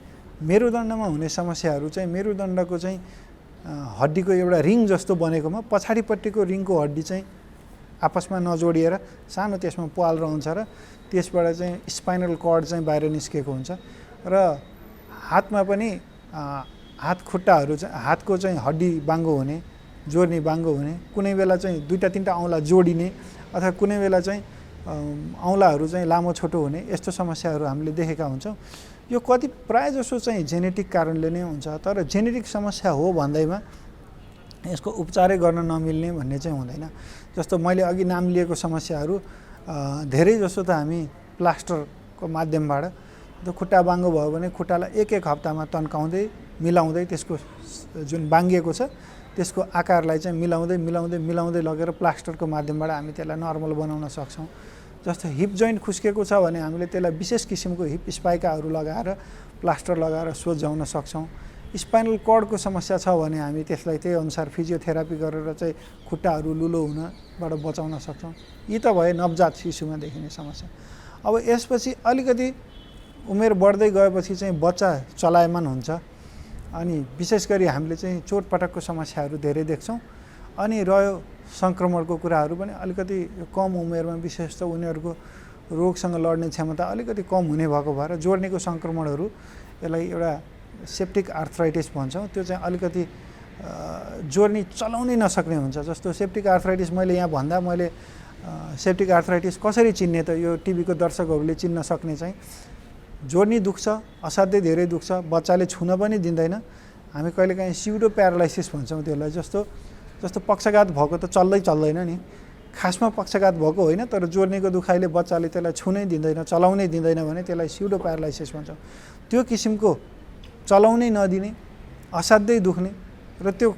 मेरुदण्डमा हुने समस्याहरू चाहिँ मेरुदण्डको चाहिँ हड्डीको एउटा रिङ जस्तो बनेकोमा पछाडिपट्टिको रिङको हड्डी चाहिँ आपसमा नजोडिएर सानो त्यसमा पाल रहन्छ र त्यसबाट चाहिँ स्पाइनल कर्ड चाहिँ बाहिर निस्केको हुन्छ। र हातमा पनि हात खुट्टाहरू चाहिँ हातको चाहिँ हड्डी बाङ्गो हुने, जोर्नी बाङ्गो हुने, कुनै बेला चाहिँ दुईवटा तिनवटा औँला जोडिने अथवा कुनै बेला चाहिँ औँलाहरू चाहिँ लामो छोटो हुने, यस्तो समस्याहरू हामीले देखेका हुन्छौँ। यो कति प्रायःजसो चाहिँ जेनेटिक कारणले नै हुन्छ। तर जेनेटिक समस्या हो भन्दैमा यसको उपचारै गर्न नमिल्ने भन्ने चाहिँ हुँदैन। जस्तो मैले अघि नाम लिएको समस्याहरू धेरै जसो त हामी प्लास्टरको माध्यमबाट खुट्टा बाङ्गो भयो भने खुट्टालाई एक हप्तामा तन्काउँदै मिलाउँदै त्यसको जुन बाङ्गिएको छ त्यसको आकारलाई चाहिँ मिलाउँदै लगेर प्लास्टरको माध्यमबाट हामी त्यसलाई नर्मल बनाउन सक्छौँ। जस्तो हिप जोइन्ट खुस्केको छ भने हामीले त्यसलाई विशेष किसिमको हिप स्पाइकाहरू लगाएर प्लास्टर लगाएर सोझ्याउन सक्छौँ। स्पाइनल कर्डको समस्या छ भने हामी त्यसलाई त्यही अनुसार फिजियोथेरापी गरेर चाहिँ खुट्टाहरू लुलो हुनबाट बचाउन सक्छौँ। यी त भए नवजात शिशुमा देखिने समस्या। अब यसपछि अलिकति उमेर बढ्दै गएपछि चाहिँ बच्चा चलायमान हुन्छ अनि विशेष गरी हामीले चाहिँ चोटपटकको समस्याहरू धेरै देख्छौँ। अनि रह्यो सङ्क्रमणको कुराहरू पनि अलिकति कम उमेरमा विशेष त उनीहरूको रोगसँग लड्ने क्षमता अलिकति कम हुने भएको भएर जोर्नीको सङ्क्रमणहरू यसलाई एउटा सेप्टिक आर्थराइटिस भन्छौँ। त्यो चाहिँ अलिकति जोर्नी चलाउनै नसक्ने हुन्छ। जस्तो सेप्टिक आर्थराइटिस मैले यहाँ भन्दा मैले सेप्टिक आर्थराइटिस कसरी चिन्ने त यो टिभीको दर्शकहरूले चिन्न सक्ने चाहिँ जोर्नी दुख्छ, असाध्यै धेरै दुख्छ, बच्चाले छुन पनि दिँदैन। हामी कहिलेकाहीँ स्युडो प्यारालाइसिस भन्छौँ त्यसलाई। जस्तो पक्षघात भएको त चल्दैन नि, खासमा पक्षघात भएको होइन, तर जोर्नीको दुखाइले बच्चाले त्यसलाई छुनै दिँदैन, चलाउनै दिँदैन भने त्यसलाई स्युडो प्यारालाइसिस भन्छौँ। त्यो किसिमको चलाउनै नदिने, असाध्यै दुख्ने र त्यो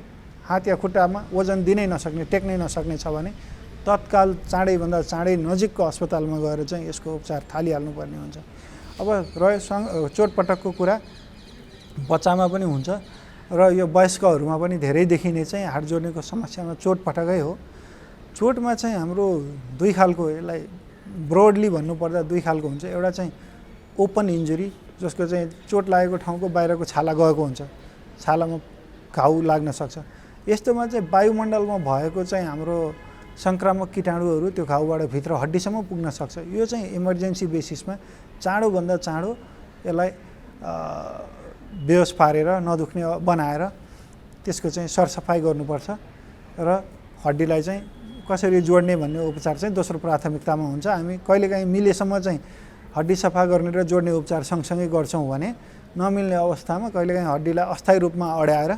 हात या खुट्टामा वजन दिनै नसक्ने, टेक्नै नसक्ने छ भने तत्काल चाँडैभन्दा चाँडै नजिकको अस्पतालमा गएर चाहिँ यसको उपचार थालिहाल्नुपर्ने हुन्छ। अब रह्यो चोटपटकको कुरा बच्चामा पनि हुन्छ र यो वयस्कहरूमा पनि धेरै देखिने चाहिँ हाड जोर्नीको समस्यामा चोटपटकै हो। चोटमा चाहिँ हाम्रो दुई खालको, यसलाई ब्रोडली भन्नुपर्दा दुई खालको हुन्छ। एउटा चाहिँ ओपन इन्जुरी, जसको चाहिँ चोट लागेको ठाउँको बाहिरको छाला गएको हुन्छ, छालामा घाउ लाग्न सक्छ। यस्तोमा चाहिँ वायुमण्डलमा भएको चाहिँ हाम्रो सङ्क्रामक कीटाणुहरू त्यो घाउबाट भित्र हड्डीसम्म पुग्न सक्छ। यो चाहिँ इमर्जेन्सी बेसिसमा चाँडोभन्दा चाँडो यसलाई बेहोस पारेर नदुख्ने बनाएर त्यसको चाहिँ सरसफाइ गर्नुपर्छ र हड्डीलाई चाहिँ कसरी जोड्ने भन्ने उपचार चाहिँ दोस्रो प्राथमिकतामा हुन्छ। हामी कहिलेकाहीँ मिलेसम्म चाहिँ हड्डी सफा गर्ने र जोड्ने उपचार सँगसँगै गर्छौँ भने नमिल्ने अवस्थामा कहिलेकाहीँ हड्डीलाई अस्थायी रूपमा अड्याएर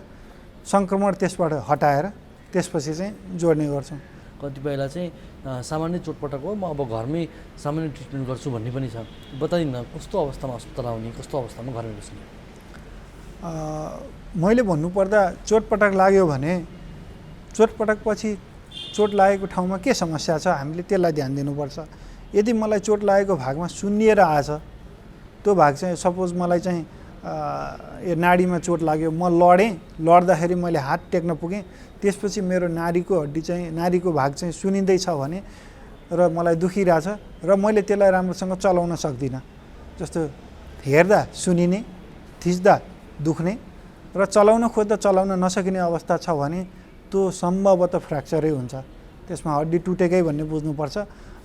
सङ्क्रमण त्यसबाट हटाएर त्यसपछि चाहिँ जोड्ने गर्छौँ। कतिपयलाई चाहिँ सामान्य चोटपटक हो, म अब घरमै सामान्य ट्रिटमेन्ट गर्छु भन्ने पनि छ। बताइदिनु कस्तो अवस्थामा अस्पताल आउने, कस्तो अवस्थामा घरमै बस्ने? मैले भन्नुपर्दा चोटपटक लाग्यो भने चोटपटकपछि चोट लागेको ठाउँमा के समस्या छ हामीले त्यसलाई ध्यान दिनुपर्छ। यदि मलाई चोट लागेको भागमा सुन्निएर आएछ, त्यो भाग चाहिँ सपोज मलाई चाहिँ यो नाडीमा चोट लाग्यो, म लड्दाखेरि मैले हात टेक्न पुगेँ, त्यसपछि मेरो नाडीको हड्डी चाहिँ नाडीको भाग चाहिँ सुनिँदैछ भने र मलाई दुखिरहेछ र मैले त्यसलाई राम्रोसँग चलाउन सक्दिनँ, जस्तो हेर्दा सुनिने, थिच्दा दुख्ने र चलाउन खोज्दा चलाउन नसकिने अवस्था छ भने त्यो सम्भवतः फ्र्याक्चरै हुन्छ, त्यसमा हड्डी टुटेकै भन्ने बुझ्नुपर्छ।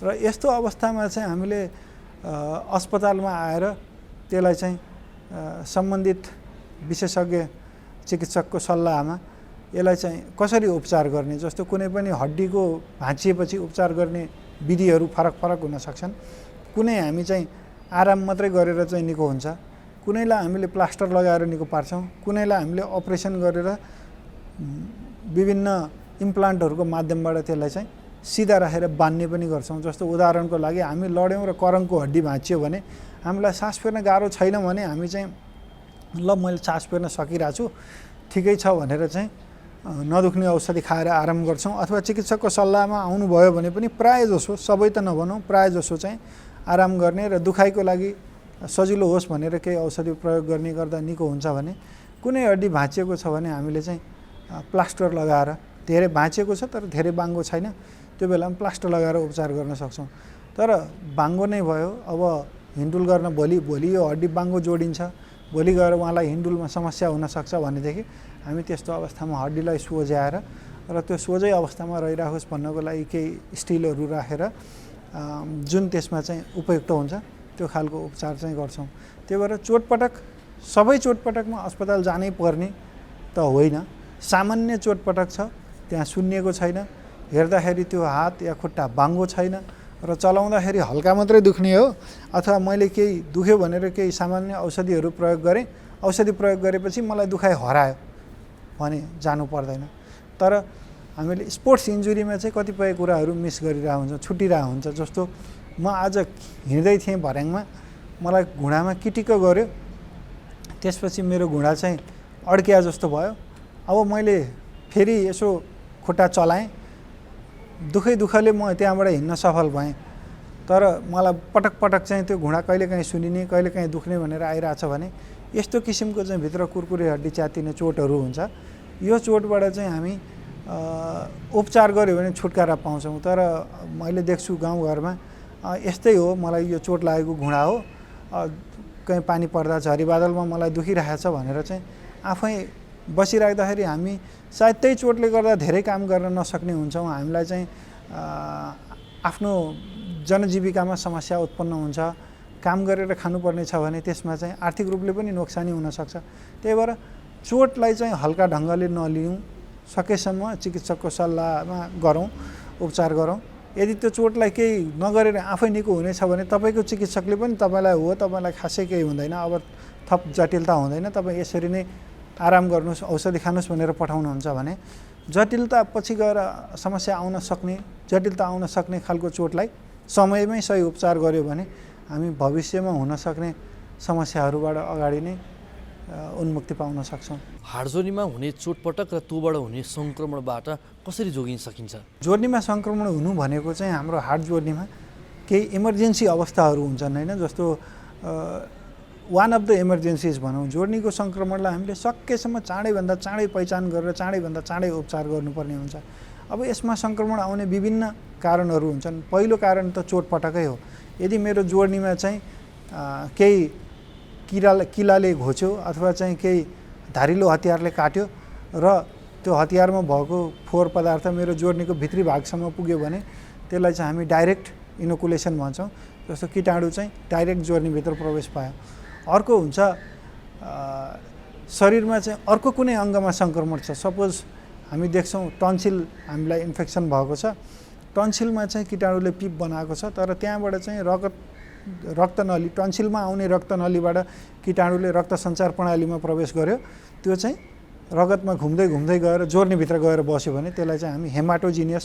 र यस्तो अवस्थामा चाहिँ हामीले अस्पतालमा आएर त्यसलाई चाहिँ सम्बन्धित विशेषज्ञ चिकित्सकको सल्लाहमा यसलाई चाहिँ कसरी उपचार गर्ने, जस्तो कुनै पनि हड्डीको भाँचिएपछि उपचार गर्ने विधिहरू फरक फरक हुन सक्छन्। कुनै हामी चाहिँ आराम मात्रै गरेर चाहिँ निको हुन्छ, कुनैलाई हामीले प्लास्टर लगाएर निको पार्छौँ, कुनैलाई हामीले अपरेसन गरेर विभिन्न इम्प्लान्टहरूको माध्यमबाट त्यसलाई चाहिँ सिधा राखेर बान्ने पनि गर्छौँ। जस्तो उदाहरणको लागि हामी लड्यौँ र करङको हड्डी भाँचियो भने हामीलाई सास फेर्न गाह्रो छैन भने हामी चाहिँ ल मैले सास फेर्न सकिरहेको छु, ठिकै छ भनेर चाहिँ नदुख्ने औषधि खाएर आराम गर्छौँ। अथवा चिकित्सकको सल्लाहमा आउनुभयो भने पनि प्रायःजसो, सबै त नभनौँ, प्रायःजसो चाहिँ आराम गर्ने र दुखाइको लागि सजिलो होस् भनेर केही औषधि प्रयोग गर्ने गर्दा निको हुन्छ भने, कुनै हड्डी भाँचिएको छ भने हामीले चाहिँ प्लास्टर लगाएर, धेरै भाँचिएको छ तर धेरै बाङ्गो छैन, त्यो बेलामा प्लास्टर लगाएर उपचार गर्न सक्छौँ। तर बाङ्गो नै भयो, अब हिन्डुल गर्न भोलि यो हड्डी बाङ्गो जोडिन्छ, भोलि गएर उहाँलाई हिन्डुलमा समस्या हुनसक्छ भनेदेखि हामी त्यस्तो अवस्थामा हड्डीलाई सोझ्याएर र त्यो सोझै अवस्थामा रहिरहोस् भन्नको लागि केही स्टिलहरू राखेर जुन त्यसमा चाहिँ उपयुक्त हुन्छ त्यो खालको उपचार चाहिँ गर्छौँ। त्यही भएर चोटपटक, सबै चोटपटकमा अस्पताल जानै पर्ने त होइन। सामान्य चोटपटक छ, त्यहाँ सुन्निएको छैन, हेर्दाखेरि त्यो हात या खुट्टा बाङ्गो छैन र चलाउँदाखेरि हल्का मात्रै दुख्ने हो, अथवा मैले केही दुख्यो भनेर केही सामान्य औषधिहरू प्रयोग गरेँ, औषधि प्रयोग गरेपछि मलाई दुखाइ हरायो भने जानु पर्दैन। तर हामीले स्पोर्ट्स इन्जुरीमा चाहिँ कतिपय कुराहरू मिस गरिरहेको हुन्छ, छुटिरहेको हुन्छ। जस्तो म आज हिँड्दै थिएँ भर्याङमा, मलाई घुँडामा किटिक्क गऱ्यो, त्यसपछि मेरो घुँडा चाहिँ अड्किया जस्तो भयो। अब मैले फेरि यसो खुट्टा चलाएँ, दुखैले म त्यहाँबाट हिँड्न सफल भएँ। तर मलाई पटक पटक चाहिँ त्यो घुँडा कहिलेकाहीँ सुनिने, कहिलेकाहीँ दुख्ने भनेर आइरहेछ भने यस्तो किसिमको चाहिँ भित्र कुरकुरे हड्डी च्यातिने चोटहरू हुन्छ। यो चोटबाट चाहिँ हामी उपचार गऱ्यो भने छुटकारा पाउँछौँ। तर मैले देख्छु गाउँघरमा यस्तै हो, मलाई यो चोट लागेको घुँडा हो, कहीँ पानी पर्दा झरीबादलमा मलाई दुखिरहेछ भनेर चाहिँ आफै बसिराख्दाखेरि हामी सायद त्यही चोटले गर्दा धेरै काम गर्न नसक्ने हुन्छौँ। हामीलाई चाहिँ आफ्नो जनजीविकामा समस्या उत्पन्न हुन्छ, काम गरेर खानुपर्ने छ भने त्यसमा चाहिँ आर्थिक रूपले पनि नोक्सानी हुनसक्छ। त्यही भएर चोटलाई चाहिँ हल्का ढङ्गले नलिउँ, सकेसम्म चिकित्सकको सल्लाहमा गरौँ, उपचार गरौँ। यदि त्यो चोटलाई केही नगरेर आफै निको हुनेछ भने तपाईँको चिकित्सकले पनि तपाईँलाई हो, तपाईँलाई खासै केही हुँदैन, अब थप जटिलता हुँदैन, तपाईँ यसरी नै आराम गर्नुहोस्, औषधि खानुहोस् भनेर पठाउनुहुन्छ भने जटिलता पछि गएर समस्या आउन सक्ने, जटिलता आउन सक्ने खालको चोटलाई समयमै सही उपचार गर्यो भने हामी भविष्यमा हुन सक्ने समस्याहरूबाट अगाडि नै उन्मुक्ति पाउन सक्छौँ। हाडजोर्नीमा हुने चोटपटक र त्योबाट हुने सङ्क्रमणबाट कसरी जोगिन सकिन्छ? जोर्नीमा सङ्क्रमण हुनु भनेको चाहिँ हाम्रो हाड जोर्नीमा केही इमर्जेन्सी अवस्थाहरू हुन्छन् होइन, जस्तो वान अफ द इमर्जेन्सिज भनौँ। जोर्नीको सङ्क्रमणलाई हामीले सकेसम्म चाँडैभन्दा चाँडै पहिचान गरेर चाँडैभन्दा चाँडै उपचार गर्नुपर्ने हुन्छ। अब यसमा सङ्क्रमण आउने विभिन्न कारणहरू हुन्छन्। पहिलो कारण त चोटपटकै हो। यदि मेरो जोर्नीमा चाहिँ केही किलाले घोच्यो अथवा चाहिँ केही धारिलो हतियारले काट्यो र त्यो हतियारमा भएको फोहोर पदार्थ मेरो जोर्नीको भित्री भागसम्म पुग्यो भने त्यसलाई चाहिँ हामी डाइरेक्ट इनोकुलेसन भन्छौँ। जस्तो कीटाणु चाहिँ डाइरेक्ट जोर्नीभित्र प्रवेश पायो। अर्को हुन्छ शरीरमा चाहिँ अर्को कुनै अङ्गमा सङ्क्रमण छ। सपोज हामी देख्छौँ टन्सिल हामीलाई इन्फेक्सन भएको छ, टन्सिलमा चाहिँ कीटाणुले पिप बनाएको छ, तर त्यहाँबाट चाहिँ रक्तनली, टन्सिलमा आउने रक्तनलीबाट कीटाणुले रक्त सञ्चार प्रणालीमा प्रवेश गर्यो, त्यो चाहिँ रगतमा घुम्दै घुम्दै गएर जोर्नीभित्र गएर बस्यो भने त्यसलाई चाहिँ हामी हेमाटोजिनियस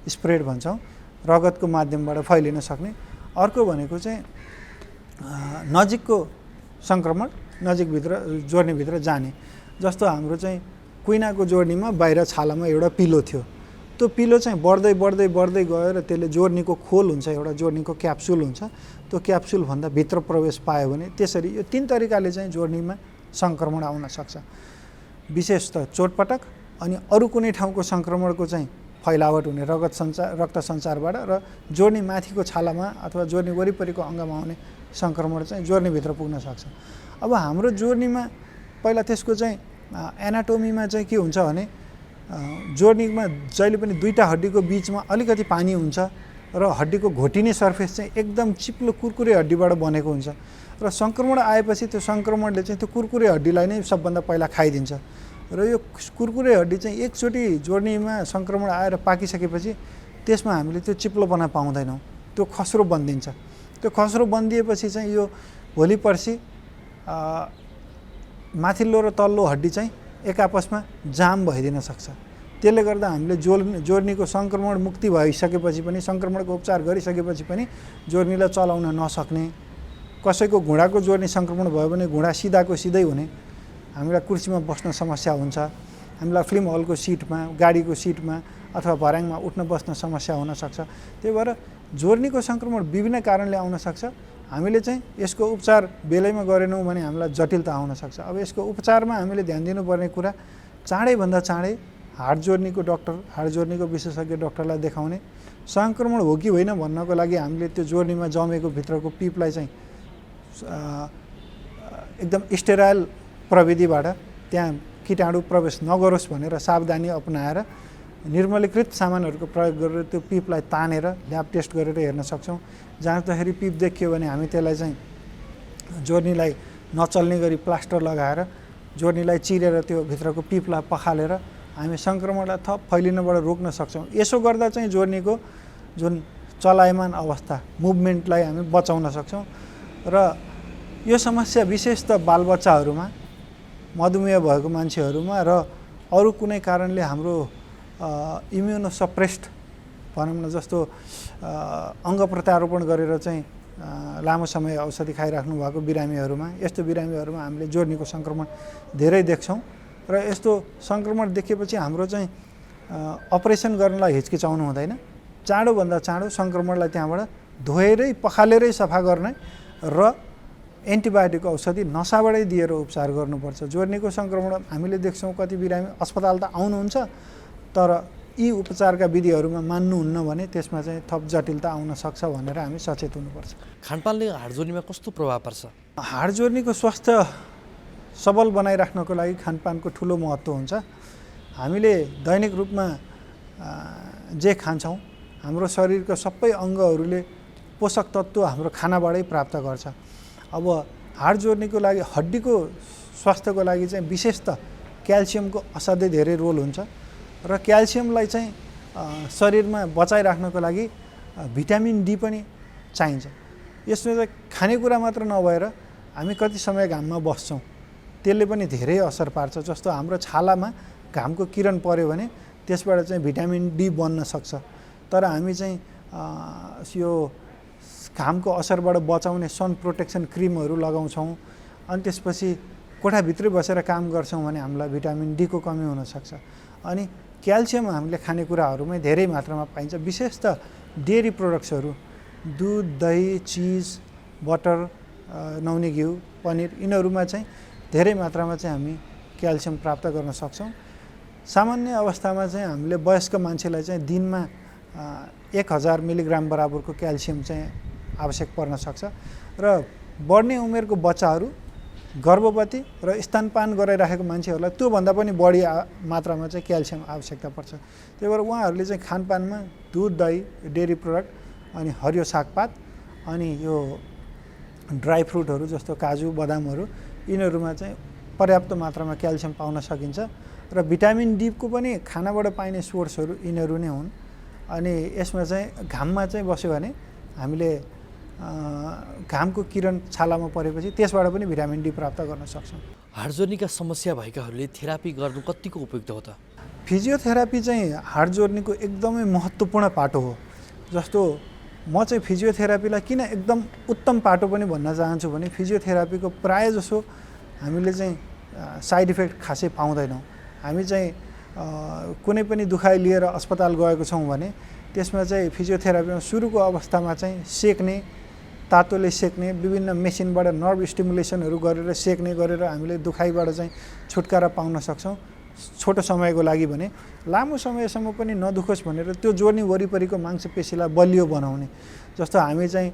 स्प्रेड भन्छौँ, रगतको माध्यमबाट फैलिन सक्ने। अर्को भनेको चाहिँ नजिकको सङ्क्रमण, नजिकभित्र जोर्नीभित्र जाने। जस्तो हाम्रो चाहिँ कुइनाको जोर्नीमा बाहिर छालामा एउटा पिलो थियो, त्यो पिलो चाहिँ बढ्दै बढ्दै बढ्दै गयो र त्यसले जोर्नीको खोल हुन्छ, एउटा जोर्नीको क्याप्सुल हुन्छ, त्यो क्याप्सुलभन्दा भित्र प्रवेश पायो भने त्यसरी यो 3 तरिकाले चाहिँ जोर्नीमा सङ्क्रमण आउन सक्छ। विशेष त चोटपटक अनि अरू कुनै ठाउँको सङ्क्रमणको चाहिँ फैलावट हुने रक्त सञ्चारबाट र जोर्नी माथिको छालामा अथवा जोर्नी वरिपरिको अङ्गमा हुने सङ्क्रमण चाहिँ जोर्नीभित्र पुग्न सक्छ। अब हाम्रो जोर्नीमा पहिला त्यसको चाहिँ एनाटोमीमा चाहिँ के हुन्छ भने जोर्नीमा जहिले पनि दुईटा हड्डीको बिचमा अलिकति पानी हुन्छ र हड्डीको घोटिने सर्फेस चाहिँ एकदम चिप्लो कुरकुरे हड्डीबाट बनेको हुन्छ र सङ्क्रमण आएपछि त्यो सङ्क्रमणले चाहिँ त्यो कुरकुरे हड्डीलाई नै सबभन्दा पहिला खाइदिन्छ र यो कुरकुरे हड्डी चाहिँ एकचोटि जोर्नीमा सङ्क्रमण आएर पाकिसकेपछि त्यसमा हामीले त्यो चिप्लोपना पाउँदैनौँ, त्यो खस्रो बन्दिन्छ। त्यो खस्रो बन्दिएपछि चाहिँ यो भोलि पर्सि माथिल्लो र तल्लो हड्डी चाहिँ एक आपसमा जाम भइदिन सक्छ। त्यसले गर्दा हामीले जोर्नीको सङ्क्रमण मुक्ति भइसकेपछि पनि, सङ्क्रमणको उपचार गरिसकेपछि पनि जोर्नीलाई चलाउन नसक्ने, कसैको घुँडाको जोर्नी सङ्क्रमण भयो भने घुँडा सिधाको सिधै हुने, हामीलाई कुर्सीमा बस्न समस्या हुन्छ, हामीलाई फिल्म हलको सिटमा, गाडीको सिटमा अथवा भर्याङमा उठ्न बस्न समस्या हुनसक्छ। त्यही भएर जोर्नीको सङ्क्रमण विभिन्न कारणले आउन सक्छ। हामीले चाहिँ यसको उपचार बेलैमा गरेनौँ भने हामीलाई जटिलता आउन सक्छ। अब यसको उपचारमा हामीले ध्यान दिनुपर्ने कुरा चाँडैभन्दा चाँडै हाड जोर्नीको डक्टर, हाड जोर्नीको विशेषज्ञ डक्टरलाई देखाउने। सङ्क्रमण हो कि होइन भन्नको लागि हामीले त्यो जोर्नीमा जमेको भित्रको पिपलाई चाहिँ एकदम स्टेराइल प्रविधिबाट त्यहाँ कीटाणु प्रवेश नगरोस् भनेर सावधानी अपनाएर निर्मलीकृत सामानहरूको प्रयोग गरेर त्यो पिपलाई तानेर ल्याब टेस्ट गरेर हेर्न सक्छौँ। जाँच्दाखेरि पिप देखियो भने हामी त्यसलाई चाहिँ जोर्नीलाई नचल्ने गरी प्लास्टर लगाएर जोर्नीलाई चिरेर त्यो भित्रको पिपलाई पखालेर हामी सङ्क्रमणलाई थप फैलिनबाट रोक्न सक्छौँ। यसो गर्दा चाहिँ जोर्नीको जुन चलायमान अवस्था, मुभमेन्टलाई हामी बचाउन सक्छौँ। र यो समस्या विशेष त बालबच्चाहरूमा, मधुमेह भएको मान्छेहरूमा र अरू कुनै कारणले हाम्रो इम्युनोसप्रेस्ड भनौँ न, जस्तो अङ्ग प्रत्यारोपण गरेर चाहिँ लामो समय औषधि खाइराख्नु भएको बिरामीहरूमा, यस्तो बिरामीहरूमा हामीले जोर्नीको सङ्क्रमण धेरै देख्छौँ। र यस्तो सङ्क्रमण देखेपछि हाम्रो चाहिँ अपरेसन गर्नलाई हिचकिचाउनु हुँदैन। चाँडोभन्दा चाँडो सङ्क्रमणलाई त्यहाँबाट धोएरै पखालेरै सफा गर्ने र एन्टिबायोटिक औषधि नसाबाटै दिएर उपचार गर्नुपर्छ। जोर्नीको सङ्क्रमण हामीले देख्छौँ कति बिरामी अस्पताल त आउनुहुन्छ, तर यी उपचारका विधिहरूमा मान्नुहुन्न भने त्यसमा चाहिँ थप जटिलता आउन सक्छ भनेर हामी सचेत हुनुपर्छ। खानपानले हाड जोर्नीमा कस्तो प्रभाव पर्छ? हाड जोर्नीको स्वास्थ्य सबल बनाइराख्नको लागि खानपानको ठुलो महत्त्व हुन्छ। हामीले दैनिक रूपमा जे खान्छौँ, हाम्रो शरीरका सबै अङ्गहरूले पोषक तत्त्व हाम्रो खानाबाटै प्राप्त गर्छ। अब हाड जोर्नीको लागि, हड्डीको स्वास्थ्यको लागि चाहिँ विशेष त क्याल्सियमको असाध्यै धेरै रोल हुन्छ र क्याल्सियमलाई चाहिँ शरीरमा बचाइराख्नको लागि भिटामिन डी पनि चाहिन्छ। यसमा चाहिँ खानेकुरा मात्र नभएर हामी कति समय घाममा बस्छौँ त्यसले पनि धेरै असर पार्छ। जस्तो हाम्रो छालामा घामको किरण पर्यो भने त्यसबाट चाहिँ भिटामिन डी बन्न सक्छ, तर हामी चाहिँ यो घामको असरबाट बचाउने सन प्रोटेक्सन क्रिमहरू लगाउँछौँ, अनि त्यसपछि कोठाभित्रै बसेर काम गर्छौँ भने हामीलाई भिटामिन डीको कमी हुनसक्छ। अनि क्याल्सियम हामीले खानेकुराहरूमै धेरै मात्रामा पाइन्छ, विशेष त डेरी प्रोडक्ट्सहरू, दुध, दही, चिज, बटर, नुहाउने घिउ, पनिर, यिनीहरूमा चाहिँ धेरै मात्रामा चाहिँ हामी क्याल्सियम प्राप्त गर्न सक्छौँ। सामान्य अवस्थामा चाहिँ हामीले वयस्क मान्छेलाई चाहिँ दिनमा 1000 मिलिग्राम बराबरको क्याल्सियम चाहिँ आवश्यक पर्न सक्छ र बढ्ने उमेरको बच्चाहरू, गर्भवती र स्तनपान गराइराखेको मान्छेहरूलाई त्योभन्दा पनि बढी मात्रामा चाहिँ क्याल्सियम आवश्यकता पर्छ। त्यही भएर उहाँहरूले चाहिँ खानपानमा दुध, दही, डेरी प्रोडक्ट, अनि हरियो सागपात, अनि यो ड्राई फ्रुटहरू जस्तो काजु, बदामहरू, यिनीहरूमा चाहिँ पर्याप्त मात्रामा क्याल्सियम पाउन सकिन्छ। र भिटामिन डीको पनि खानाबाट पाइने सोर्सहरू यिनीहरू नै हुन्। अनि यसमा चाहिँ घाममा चाहिँ बस्यो भने हामीले घामको किरण छालामा परेपछि त्यसबाट पनि भिटामिन डी प्राप्त गर्न सक्छौँ। हाड जोर्नीका समस्या भएकाहरूले थेरापी गर्नु कतिको उपयुक्त हो त? फिजियोथेरापी चाहिँ हाड जोर्नीको एकदमै महत्त्वपूर्ण पाटो हो। जस्तो म चाहिँ फिजियोथेरापीलाई किन एकदम उत्तम पाटो पनि भन्न चाहन्छु भने फिजियोथेरापीको प्रायः जसो हामीले चाहिँ साइड इफेक्ट खासै पाउँदैनौँ। हामी चाहिँ कुनै पनि दुखाइ लिएर अस्पताल गएको छौँ भने त्यसमा चाहिँ फिजियोथेरापीमा सुरुको अवस्थामा चाहिँ सेक्ने, तातोले सेक्ने, विभिन्न मेसिनबाट नर्भ स्टिमुलेसनहरू गरेर सेक्ने गरेर हामीले दुखाइबाट चाहिँ छुटकारा पाउन सक्छौँ छोटो समयको लागि भने। लामो समयसम्म पनि नदुखोस् भनेर त्यो जोर्नी वरिपरिको मांसपेशीलाई बलियो बनाउने। जस्तो हामी चाहिँ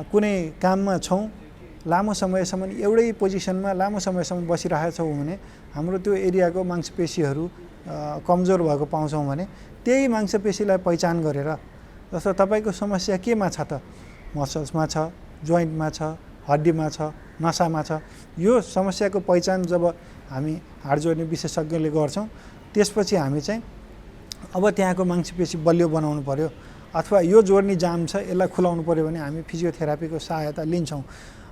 कुनै काममा छौँ, लामो समयसम्म एउटै पोजिसनमा लामो समयसम्म बसिरहेका छौँ भने हाम्रो त्यो एरियाको मांसपेशीहरू कमजोर भएको पाउँछौँ भने त्यही मांसपेशीलाई पहिचान गरेर, जस्तो तपाईँको समस्या केमा छ त, मसल्समा छ, जोइन्टमा छ, हड्डीमा छ, नसामा छ, यो समस्याको पहिचान जब हामी हाड जोड्ने विशेषज्ञले गर्छौँ। त्यसपछि हामी चाहिँ अब त्यहाँको मांसपेशी बलियो बनाउनु पर्यो अथवा यो जोड्नी जाम छ यसलाई खुलाउनु पर्यो भने हामी फिजियोथेरापीको सहायता लिन्छौँ।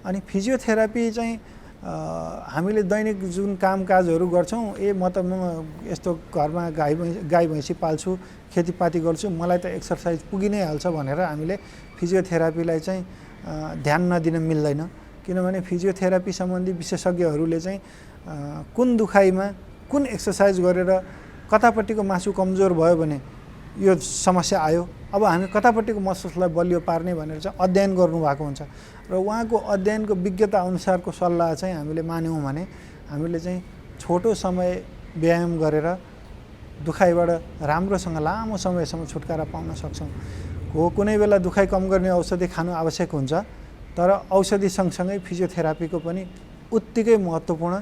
अनि फिजियोथेरापी चाहिँ हामीले दैनिक जुन कामकाजहरू गर्छौँ म त यस्तो घरमा गाई भैँसी पाल्छु खेतीपाती गर्छु मलाई त एक्सर्साइज पुगि नै हाल्छ भनेर हामीले फिजियोथेरापीलाई चाहिँ ध्यान नदिन मिल्दैन। किनभने फिजियोथेरापी सम्बन्धी विशेषज्ञहरूले चाहिँ कुन दुखाइमा कुन एक्सर्साइज गरेर कतापट्टिको मासु कमजोर भयो भने यो समस्या आयो, अब हामी कतापट्टिको मस्तिष्कलाई बलियो पार्ने भनेर चाहिँ अध्ययन गर्नुभएको हुन्छ र उहाँको अध्ययनको विज्ञता अनुसारको सल्लाह चाहिँ हामीले मान्यौँ भने हामीले चाहिँ छोटो समय व्यायाम गरेर दुखाइबाट राम्रोसँग लामो समयसम्म छुटकारा पाउन सक्छौँ। कुनै बेला दुखाइ कम गर्ने औषधि खानु आवश्यक हुन्छ, तर औषधि सँगसँगै फिजियोथेरापीको पनि उत्तिकै महत्त्वपूर्ण।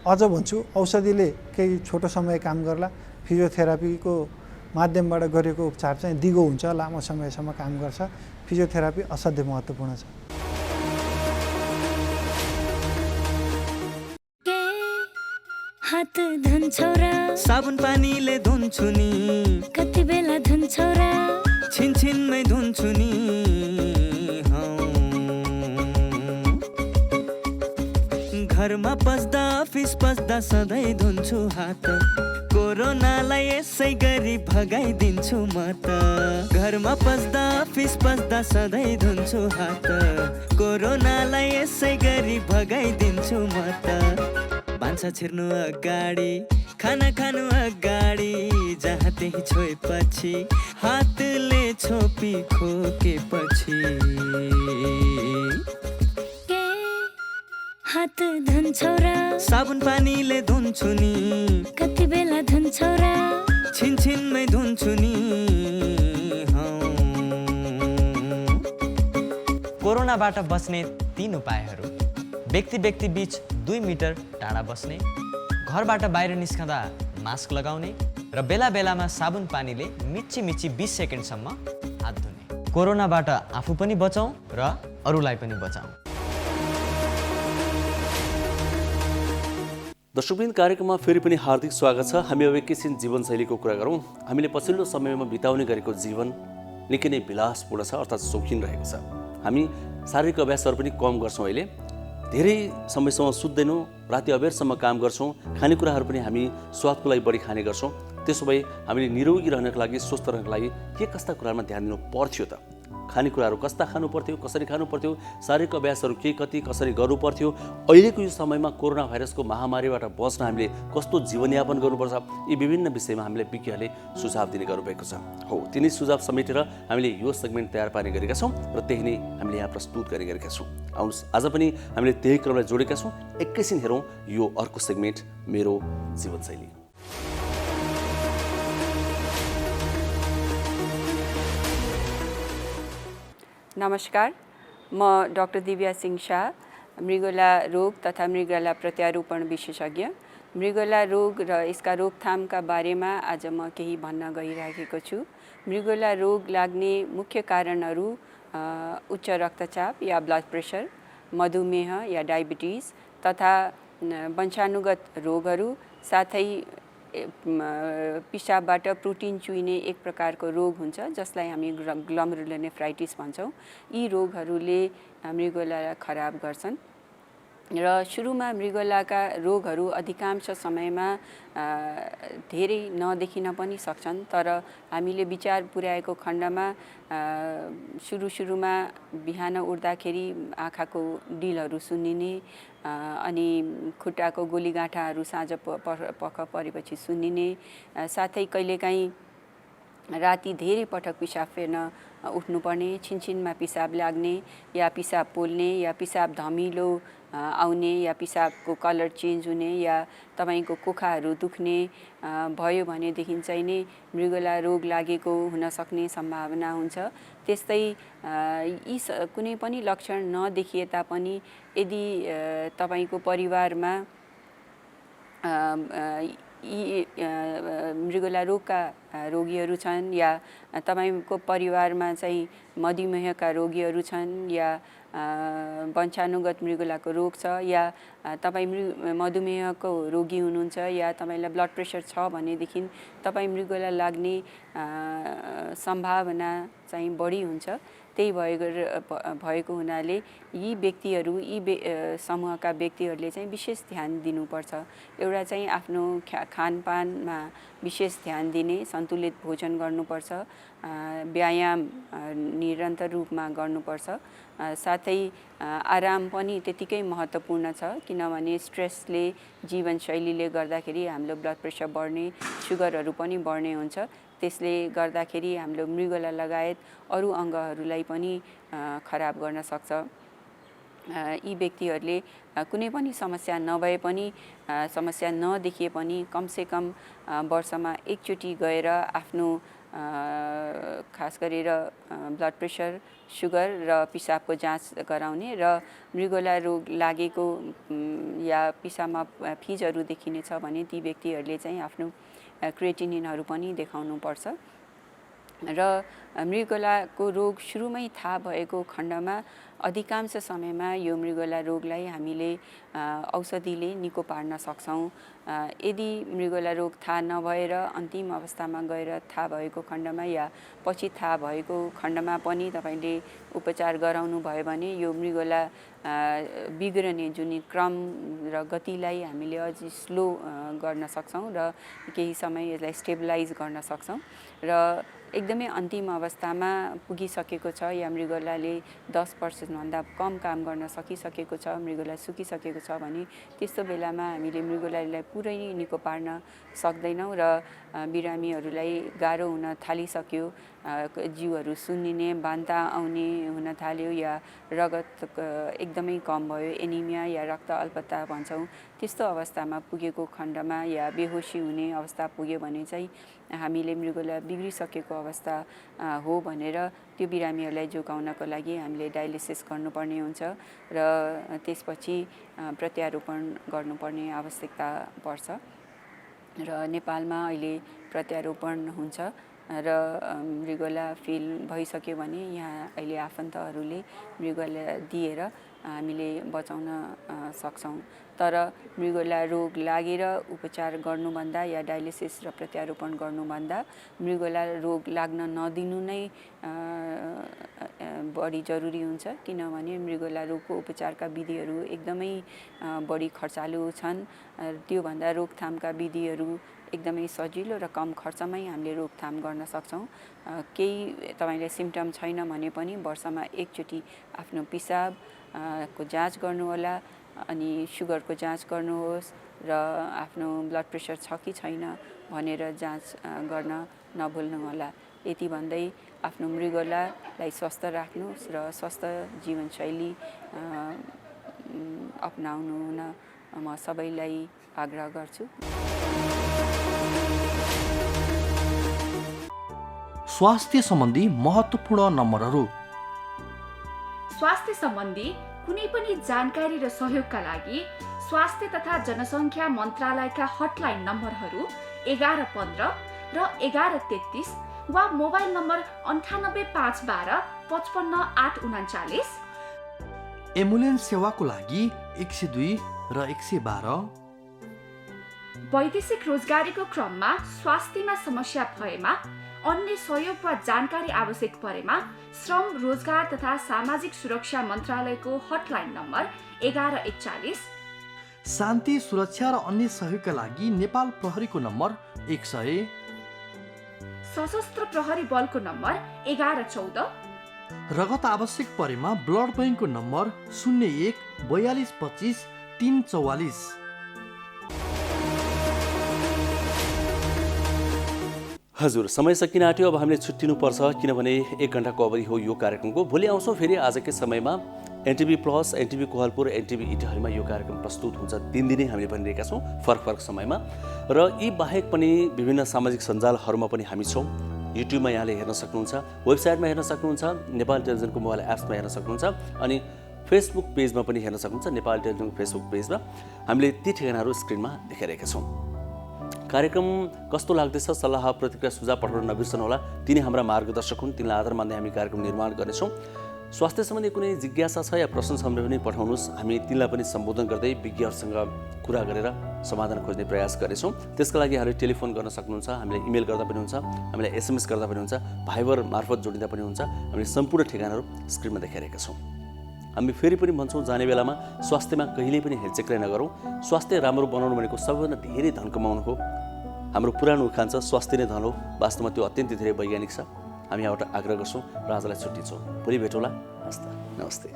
अझ भन्छु औषधिले केही छोटो समय काम गर्ला, फिजियोथेरापीको माध्यमबाट गरेको उपचार चाहिँ दिगो हुन्छ, लामो समयसम्म काम गर्छ। फिजियोथेरापी असाध्यै महत्त्वपूर्ण छ। हात धुन्छौ र साबुन पानीले धुन्छु नि, कति बेला धुन्छौ र छिनछिनमै धुन्छु नि। घरमा पस्दा अफिस पस्दा सधैँ धुन्छु हात, कोरोनालाई यसै गरी भगाइदिन्छु म त। घरमा पस्दा अफिस पस्दा सधैँ धुन्छु हात, कोरोनालाई यसै गरी भगाइदिन्छु म त। भान्सा छिर्नु अगाडि खाना खानु अगाडि जहाँ त्यही छोएपछि हातले छोपी खोकेपछि हात धुन्छौ र साबुन पानीले धुन्छु नि, कति बेला धुन्छौ र छिनछिनमै धुन्छु नि। कोरोनाबाट बच्ने 3 उपायहरू: व्यक्ति बीच 2 मिटर टाढा बस्ने, घरबाट बाहिर निस्कँदा मास्क लगाउने र बेला बेलामा साबुन पानीले मिची 20 सेकेन्डसम्म हात धुने। कोरोनाबाट आफू पनि बचाउँ र अरूलाई पनि बचाउँ। दर्शकवृन्द, कार्यक्रममा फेरि पनि हार्दिक स्वागत छ। हामी अब एकैछिन जीवनशैलीको कुरा गरौँ। हामीले पछिल्लो समयमा बिताउने गरेको जीवन निकै नै विलासपूर्ण छ, अर्थात् शौखिन रहेको छ। हामी शारीरिक अभ्यासहरू पनि कम गर्छौँ, अहिले धेरै समयसम्म सुत्दैनौँ, राति अबेरसम्म काम गर्छौँ, खानेकुराहरू पनि हामी स्वादको लागि बढी खाने गर्छौँ। त्यसो भए हामीले निरोगी रहनको लागि, स्वस्थ रहनको लागि के कस्ता कुरामा ध्यान दिनु पर्थ्यो त? खानेकुराहरू कस्ता खानु पर्थ्यो, कसरी खानु पर्थ्यो, शारीरिक अभ्यासहरू के कति कसरी गर्नु पर्थ्यो, अहिलेको यो समयमा कोरोना भाइरसको महामारीबाट बच्न हामीले कस्तो जीवनयापन गर्नुपर्छ, यी विभिन्न विषयमा हामीले विज्ञहरूले सुझाव दिने गर्नुभएको छ। हो, तिनै सुझाव समेटेर हामीले यो सेगमेन्ट तयार पार्ने गरेका छौँ र त्यही नै हामीले यहाँ प्रस्तुत गर्ने गरेका छौँ। आउनुहोस्, आज पनि हामीले त्यही क्रमलाई जोडेका छौँ। एकैछिन हेरौँ यो अर्को सेगमेन्ट, मेरो जीवनशैली। नमस्कार, म डाक्टर दिव्या सिंह शाह, मृगौला रोग तथा मृगौला प्रत्यारोपण विशेषज्ञ। मृगौला रोग र यसका रोकथामका बारेमा आज म केही भन्न गइरहेको छु। मृगौला रोग लाग्ने मुख्य कारणहरू उच्च रक्तचाप या ब्लड प्रेसर, मधुमेह या डायबिटिज तथा वंशानुगत रोगहरू, साथै पिसाबबाट प्रोटिन चुइने एक प्रकारको रोग हुन्छ जसलाई हामी ग्लोमेरुलोनेफ्राइटिस भन्छौँ। यी रोगहरूले मृगौलालाई खराब गर्छन् र सुरुमा मृगौलाका रोगहरू अधिकांश समयमा धेरै नदेखिन पनि सक्छन्, तर हामीले विचार पुर्याएको खण्डमा सुरुमा बिहान उठ्दाखेरि आँखाको डिलहरू सुन्निने, अनि खुट्टाको गोलीगाँठाहरू साँझ पख परेपछि सुन्निने, साथै कहिलेकाहीँ राति धेरै पटक पिसाब फेर्न उठ्नुपर्ने, छिनछिनमा पिसाब लाग्ने या पिसाब पोल्ने या पिसाब धमिलो आउने या पिसाबको कलर चेन्ज हुने या तपाईको कोखाहरू दुख्ने भयो भनेदेखि चाहिँ नै मृगौला रोग लागेको हुन सक्ने सम्भावना हुन्छ। त्यस्तै यी कुनै पनि लक्षण नदेखिए तापनि यदि तपाईको परिवारमा यी मृगोला रोगका रोगीहरू छन् या तपाईँको परिवारमा चाहिँ मधुमेहका रोगीहरू छन् या वंशानुगत मृगोलाको रोग छ या तपाईँ मधुमेहको रोगी हुनुहुन्छ या तपाईँलाई ब्लड प्रेसर छ भनेदेखि तपाईँ मृगोला लाग्ने सम्भावना चाहिँ बढी हुन्छ। त्यही भएको हुनाले यी व्यक्तिहरू समूहका व्यक्तिहरूले चाहिँ विशेष ध्यान दिनुपर्छ। एउटा चाहिँ आफ्नो खानपानमा विशेष ध्यान दिने, सन्तुलित भोजन गर्नुपर्छ, व्यायाम निरन्तर रूपमा गर्नुपर्छ, साथै आराम पनि त्यतिकै महत्त्वपूर्ण छ किनभने स्ट्रेसले जीवनशैलीले गर्दाखेरि हाम्रो ब्लड प्रेसर बढ्ने, सुगरहरू पनि बढ्ने हुन्छ। त्यसले गर्दाखेरि हाम्रो मृगोला लगायत अरू अङ्गहरूलाई पनि खराब गर्न सक्छ। यी व्यक्तिहरूले कुनै पनि समस्या नभए पनि, समस्या नदेखिए पनि कमसेकम वर्षमा एकचोटि गएर आफ्नो खास गरेर ब्लड प्रेसर, सुगर र पिसाबको जाँच गराउने र मृगोला रोग लागेको या पिसाबमा फिजहरू देखिनेछ भने ती व्यक्तिहरूले चाहिँ आफ्नो क्रिएटिनिनहरू पनि देखाउनुपर्छ। र मृगोलाको रोग सुरुमै थाहा भएको खण्डमा अधिकांश समयमा यो मृगोला रोगलाई हामीले औषधिले निको पार्न सक्छौँ। यदि मृगोला रोग थाहा नभएर अन्तिम अवस्थामा गएर थाहा भएको खण्डमा या पछि थाहा भएको खण्डमा पनि तपाईँले उपचार गराउनु भयो भने यो मृगोला बिग्रने जुन क्रम र गतिलाई हामीले अझ स्लो गर्न सक्छौँ र केही समय यसलाई स्टेबलाइज गर्न सक्छौँ र एकदमै अन्तिम अवस्थामा पुगिसकेको छ या मृगोलाले 10% कम काम गर्न सकिसकेको छ, मृगोला सुकिसकेको छ भने त्यस्तो बेलामा हामीले मृगोलालाई पुरै निको पार्न सक्दैनौँ र बिरामीहरूलाई गाह्रो हुन थालिसक्यो, जिउहरू सुन्निने, बान्ता आउने हुन थाल्यो या रगत एकदमै कम भयो, एनिमिया या रक्त अल्पता भन्छौँ, त्यस्तो अवस्थामा पुगेको खण्डमा या बेहोसी हुने अवस्था पुग्यो भने चाहिँ हामीले मृगोला बिग्रिसकेको अवस्था हो भनेर त्यो बिरामीहरूलाई जोगाउनको लागि हामीले डायलिसिस गर्नुपर्ने हुन्छ र त्यसपछि प्रत्यारोपण गर्नुपर्ने आवश्यकता पर्छ। र नेपालमा अहिले प्रत्यारोपण हुन्छ र मृगोला फेल भइसक्यो भने यहाँ अहिले आफन्तहरूले मृगोला दिएर हामीले बचाउन सक्छौँ। तर मृगोला रोग लागेर उपचार गर्नुभन्दा या डायलिसिस र प्रत्यारोपण गर्नुभन्दा मृगोला रोग लाग्न नदिनु नै बढी जरुरी हुन्छ किनभने मृगोला रोगको उपचारका विधिहरू एकदमै बढी खर्चालु छन्। त्योभन्दा रोकथामका विधिहरू एकदमै सजिलो र कम खर्चमै हामीले रोकथाम गर्न सक्छौँ। केही तपाईँले सिम्टम छैन भने पनि वर्षमा एकचोटि आफ्नो पिसाब को जाँच गर्नुहोला, अनि सुगरको जाँच गर्नुहोस् र आफ्नो ब्लड प्रेसर छ कि छैन भनेर जाँच गर्न नभुल्नुहोला। यति भन्दै आफ्नो मृगोलालाई स्वस्थ राख्नुहोस् र स्वस्थ जीवनशैली अपनाउनु हुन म सबैलाई आग्रह गर्छु। स्वास्थ्य सम्बन्धी महत्त्वपूर्ण नम्बरहरू। स्वास्थ्य सम्बन्धी कुनै पनि जानकारी र सहयोगका लागि स्वास्थ्य तथा जनसङ्ख्या मन्त्रालयका हटलाइन नम्बरहरू 1115 र 1133 वा मोबाइल नम्बर 98512 55839। एम्बुलेन्स सेवाको लागि 102 र 112। वैदेशिक रोजगारीको क्रममा स्वास्थ्यमा समस्या भएमा, अन्य सहयोग वा जानकारी आवश्यक परेमा श्रम, रोजगार तथा सामाजिक सुरक्षा मन्त्रालयको हटलाइन नम्बर 1141। शान्ति, सुरक्षा र अन्य सहयोगका लागि नेपाल प्रहरीको नम्बर 100। सशस्त्र प्रहरी बलको नम्बर 1114। रगत आवश्यक परेमा ब्लड बैंकको नम्बर 01 42 25 344। हजुर, समय सकिन आँट्यो। अब हामीले छुट्टिनुपर्छ किनभने 1 घण्टाको अवधि हो यो कार्यक्रमको। भोलि आउँछौँ फेरि आजकै समयमा। NTV plus, NTV Kohalpur, NTV इटहरीमा यो कार्यक्रम प्रस्तुत हुन्छ। 3 दिनै हामीले भनिरहेका छौँ, फरक समयमा। र यी बाहेक पनि विभिन्न सामाजिक सञ्जालहरूमा पनि हामी छौँ। युट्युबमा यहाँले हेर्न सक्नुहुन्छ, वेबसाइटमा हेर्न सक्नुहुन्छ, नेपाल टेलिभिजनको मोबाइल एप्समा हेर्न सक्नुहुन्छ, अनि फेसबुक पेजमा पनि हेर्न सक्नुहुन्छ। नेपाल टेलिभिजनको फेसबुक पेजमा हामीले ती ठेगानाहरू स्क्रिनमा देखाइरहेका छौँ। कार्यक्रम कस्तो लाग्दैछ सल्लाह प्रतिक्रिया सुझाव पठाउन नबिर्सनुहोला। तिनी हाम्रा मार्गदर्शक हुन्, तिनलाई आधार मान्दै हामी कार्यक्रम निर्माण गर्नेछौँ। स्वास्थ्य सम्बन्धी कुनै जिज्ञासा छ या प्रश्न छ भने पनि पठाउनुहोस्, हामी तिनलाई पनि सम्बोधन गर्दै विज्ञहरूसँग कुरा गरेर समाधान खोज्ने प्रयास गर्नेछौँ। त्यसका लागि यहाँले टेलिफोन गर्न सक्नुहुन्छ, हामीलाई इमेल गर्दा पनि हुन्छ, हामीलाई SMS गर्दा पनि हुन्छ, भाइबर मार्फत जोडिँदा पनि हुन्छ। हामीले सम्पूर्ण ठेगानाहरू स्क्रिनमा देखाइरहेका छौँ। हामी फेरि पनि भन्छौँ, जाने बेलामा स्वास्थ्यमा कहिल्यै पनि हेरचेक्राइ नगरौँ। स्वास्थ्य राम्रो बनाउनु भनेको सबैभन्दा धेरै धन कमाउनु हो। हाम्रो पुरानो उखान छ, स्वास्थ्य नै धन हो। वास्तवमा त्यो अत्यन्तै धेरै वैज्ञानिक छ। हामी यहाँबाट आग्रह गर्छौँ र आजलाई छुट्टिन्छौँ। भोलि भेटौँला। हस्त नमस्ते।